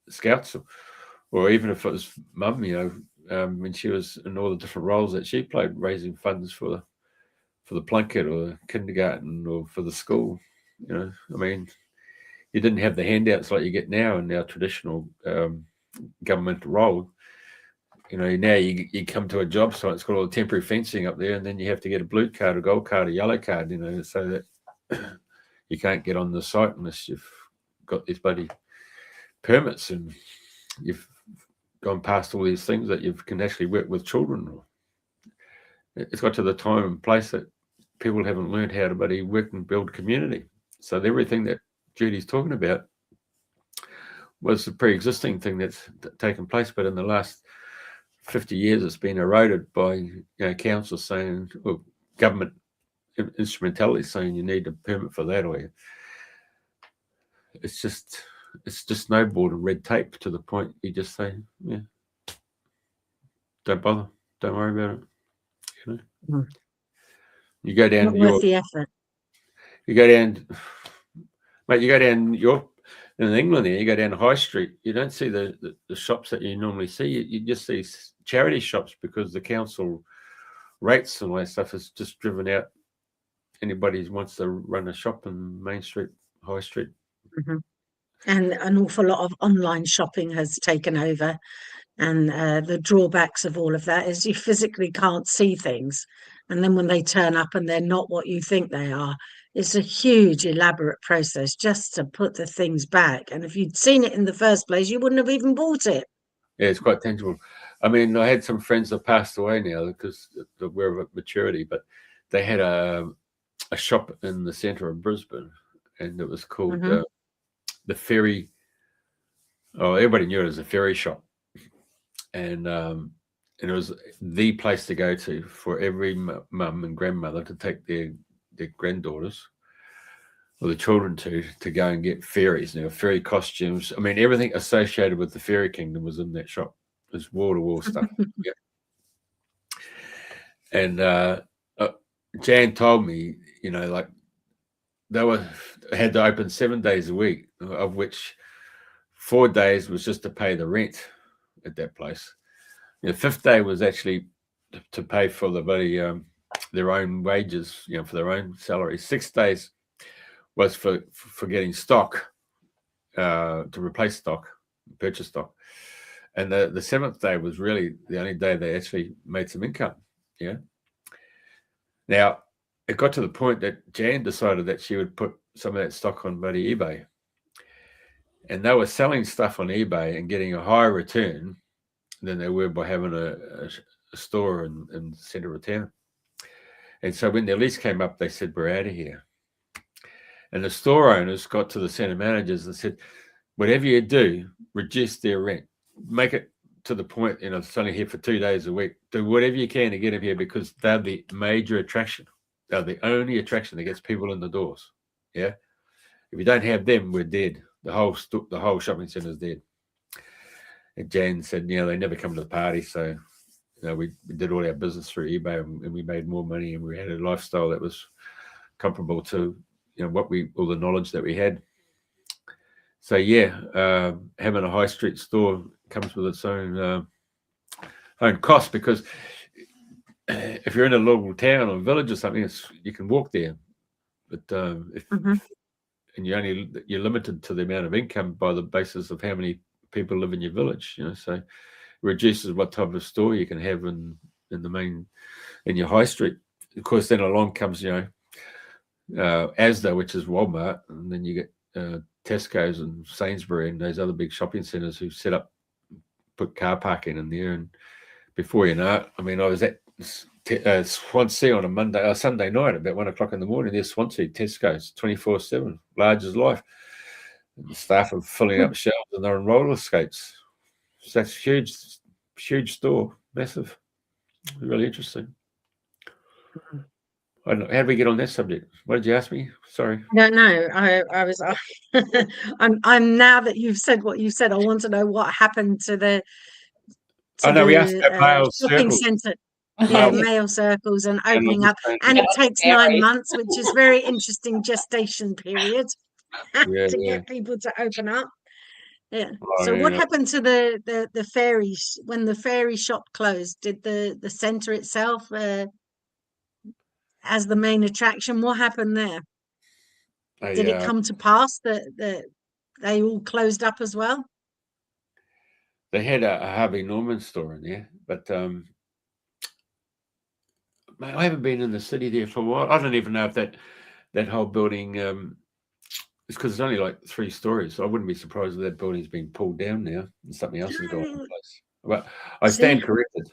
Scouts, or even if it was Mum, when she was in all the different roles that she played, raising funds for the plunket or the kindergarten or for the school. I mean, you didn't have the handouts like you get now in our traditional government role. Now you come to a job site, it's got all the temporary fencing up there, and then you have to get a blue card, a gold card, a yellow card, so that you can't get on the site unless you've got these bloody permits and you've gone past all these things that you can actually work with children. It's got to the time and place that people haven't learned how to bloody work and build community. So everything that Judy's talking about was a pre-existing thing that's taken place, but in the last 50 years, it's been eroded by council saying, well, government instrumentality saying you need a permit for that, or it's just snowballed and red tape to the point you just say, don't bother, don't worry about it. You go down. Not worth the effort. You go down, mate. You go down in England there. You go down High Street. You don't see the shops that you normally see. You just see charity shops because the council rates and all that stuff has just driven out anybody who wants to run a shop in Main Street, High Street. And an awful lot of online shopping has taken over. And the drawbacks of all of that is you physically can't see things. And then when they turn up and they're not what you think they are, it's a huge, elaborate process just to put the things back. And if you'd seen it in the first place, you wouldn't have even bought it. Yeah, it's quite tangible. I mean, I had some friends that passed away now because we're of maturity, but they had a shop in the centre of Brisbane, and it was called the Ferry. Oh, everybody knew it as a ferry shop. And it was the place to go to for every mum and grandmother to take their granddaughters or the children to go and get fairies. Now, fairy costumes. I mean, everything associated with the fairy kingdom was in that shop. There's wall-to-wall stuff. Yep. And Jan told me, like they had to open 7 days a week, of which 4 days was just to pay the rent at that place. The 5th day was actually to pay for the bloody their own wages, for their own salary. 6 days was for getting stock to replace stock, purchase stock, and the 7th day was really the only day they actually made some income. Yeah. Now it got to the point that Jan decided that she would put some of that stock on bloody eBay, and they were selling stuff on eBay and getting a higher return than they were by having a store in the centre of town. And so when their lease came up, they said, we're out of here. And the store owners got to the centre managers and said, whatever you do, reduce their rent. Make it to the point, it's only here for 2 days a week. Do whatever you can to get them here, because they're the major attraction. They're the only attraction that gets people in the doors. Yeah. If you don't have them, we're dead. The whole shopping centre is dead. And Jan said, they never come to the party. So, we did all our business through eBay, and we made more money, and we had a lifestyle that was comparable to, all the knowledge that we had. So yeah, having a high street store comes with its own cost, because if you're in a local town or village or something, you can walk there, but and you're limited to the amount of income by the basis of how many people live in your village, so it reduces what type of store you can have in your high street. Of course, then along comes Asda, which is Walmart, and then you get Tesco's and Sainsbury and those other big shopping centres who put car parking in there. And before you know it, I was at Swansea on a Sunday night about 1 o'clock in the morning. There's Swansea, Tesco's, 24/7, large as life. And the staff are filling up shelves, and they're on roller skates. So that's huge store, massive, really interesting. I don't know. How did we get on that subject? What did you ask me? Sorry. I don't know. I was. I'm now that you've said what you said, I want to know what happened to the. We asked about male shopping circles. centre. Yeah, male circles and opening up, and it takes 9 months, which is very interesting gestation period to get people to open up. Yeah. So what happened to the fairies when the fairy shop closed? Did the centre itself, as the main attraction, what happened there? Did it come to pass that they all closed up as well? They had a Harvey Norman store in there, but I haven't been in the city there for a while. I don't even know if that whole building it's because it's only like 3 stories. So I wouldn't be surprised if that building's been pulled down now and something else has gone in place. But I stand corrected.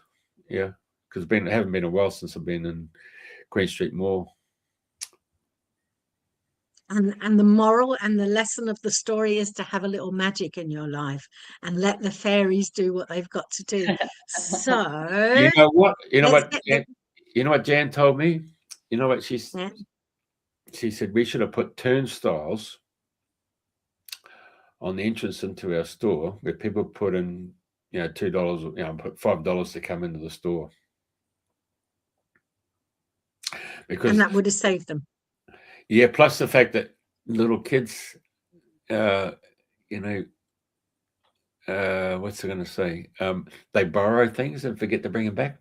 Yeah, because it haven't been a while since I've been in Queen Street Mall. And the moral and the lesson of the story is to have a little magic in your life and let the fairies do what they've got to do. So you know what Jan told me? You know what she said? We should have put turnstiles on the entrance into our store where people put in, $2, put $5 to come into the store. And that would have saved them. Yeah, plus the fact that little kids, what's I going to say? They borrow things and forget to bring them back.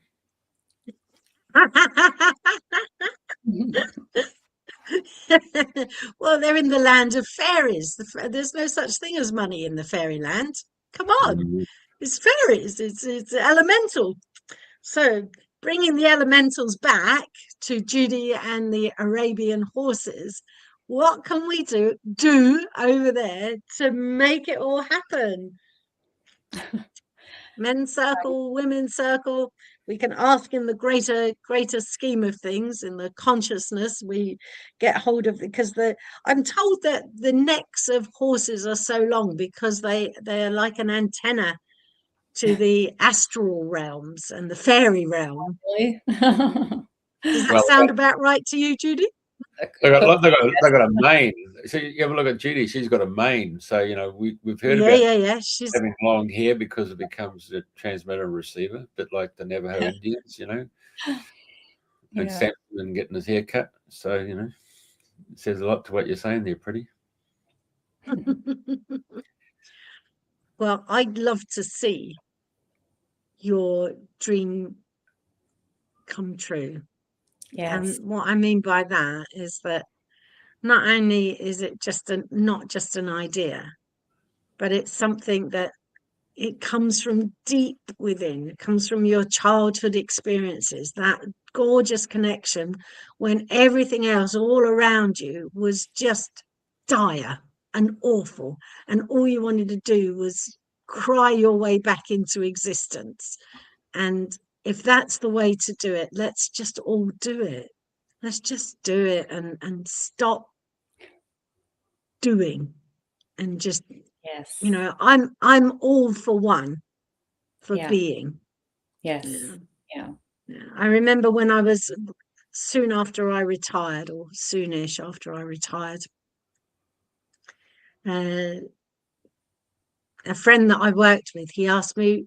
Well, they're in the land of fairies. There's no such thing as money in the fairyland. Come on, it's fairies. It's elemental. So bringing the elementals back to Judy and the Arabian horses, what can we do over there to make it all happen? Men's circle, women's circle. We can ask in the greater scheme of things, in the consciousness we get hold of, because I'm told that the necks of horses are so long because they're like an antenna to the astral realms and the fairy realm. Really? Does that sound about right to you, Judy? They got a mane. So you have a look at Judy. She's got a mane. So we've heard about She's having long hair because it becomes the transmitter and receiver, a bit like the Navajo Indians, and Samson getting his hair cut. So it says a lot to what you're saying there, Priti. Well, I'd love to see your dream come true. Yes. And what I mean by that is that not only is it not just an idea, but it's something that it comes from deep within. It comes from your childhood experiences, that gorgeous connection when everything else all around you was just dire and awful, and all you wanted to do was cry your way back into existence. And if that's the way to do it, let's just all do it. Let's just do it and stop doing and just, I'm all for one, for being. Yes. Yeah. I remember when I was soon after I retired, or soonish after I retired, a friend that I worked with, he asked me,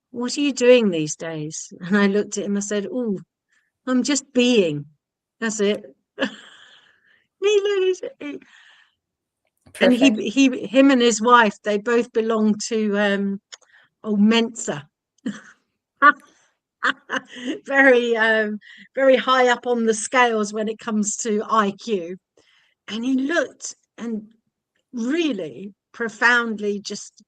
"What are you doing these days?" And I looked at him, I said, "Oh, I'm just being. That's it." And him and his wife, they both belong to Mensa. Very high up on the scales when it comes to IQ. And he looked and really profoundly just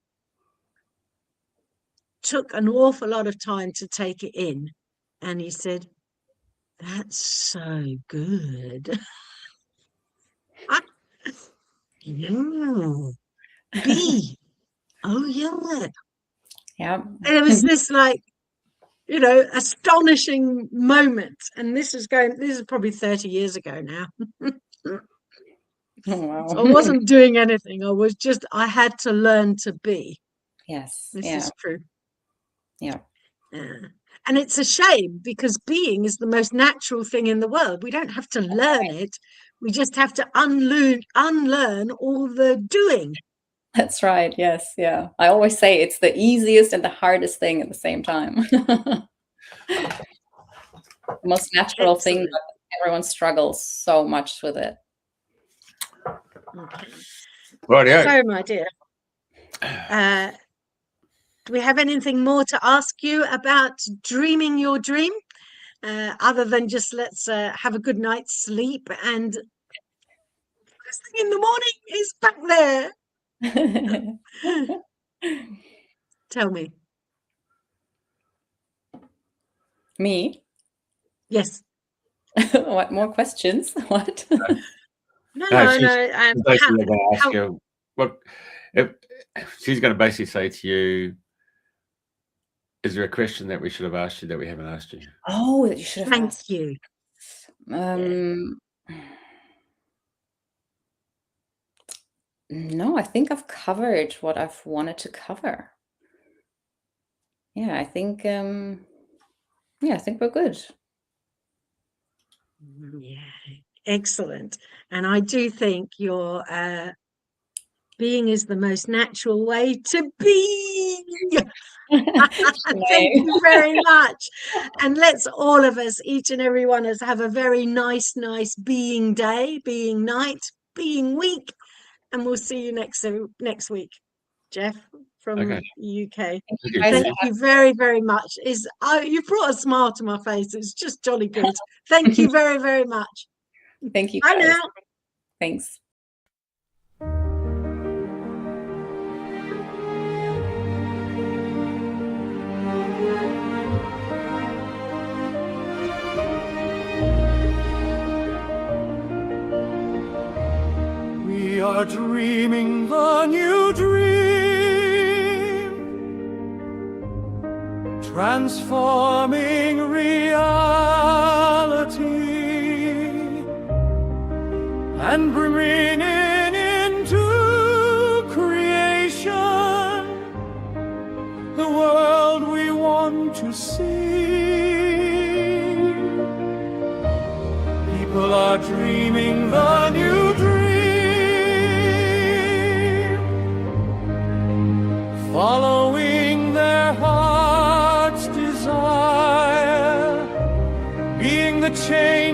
took an awful lot of time to take it in. And he said, "That's so good." Yeah. B. Oh yeah. Yeah. And it was this astonishing moment. And this is probably 30 years ago now. Oh, wow. So I wasn't doing anything. I had to learn to be. Yes. This is true. Yeah. And it's a shame because being is the most natural thing in the world. We don't have to learn it. We just have to unlearn all the doing. That's right. Yes. Yeah. I always say it's the easiest and the hardest thing at the same time. The most natural thing, but everyone struggles so much with it. Okay. Right, so, my dear, do we have anything more to ask you about dreaming your dream? Other than just let's have a good night's sleep, and first thing in the morning is back there. Tell me. Me? Yes. What more questions? What? No. Basically going to ask you she's going to basically say to you, is there a question that we should have asked you that we haven't asked you? Oh, that you should have asked. Thank you. No, I think I've covered what I've wanted to cover. Yeah, I think we're good. Yeah, excellent. And I do think your being is the most natural way to be. Thank you very much. And let's all of us, each and every one of us, have a very nice being day, being night, being week. And we'll see you next week, Jeff from UK. Thank you very, very much. You brought a smile to my face. It's just jolly good. Thank you very, very much. Thank you. Bye now. Thanks. We are dreaming the new dream, transforming reality and bringing into creation the world we want to see. people are dreaming the new dream, following their heart's desire, being the change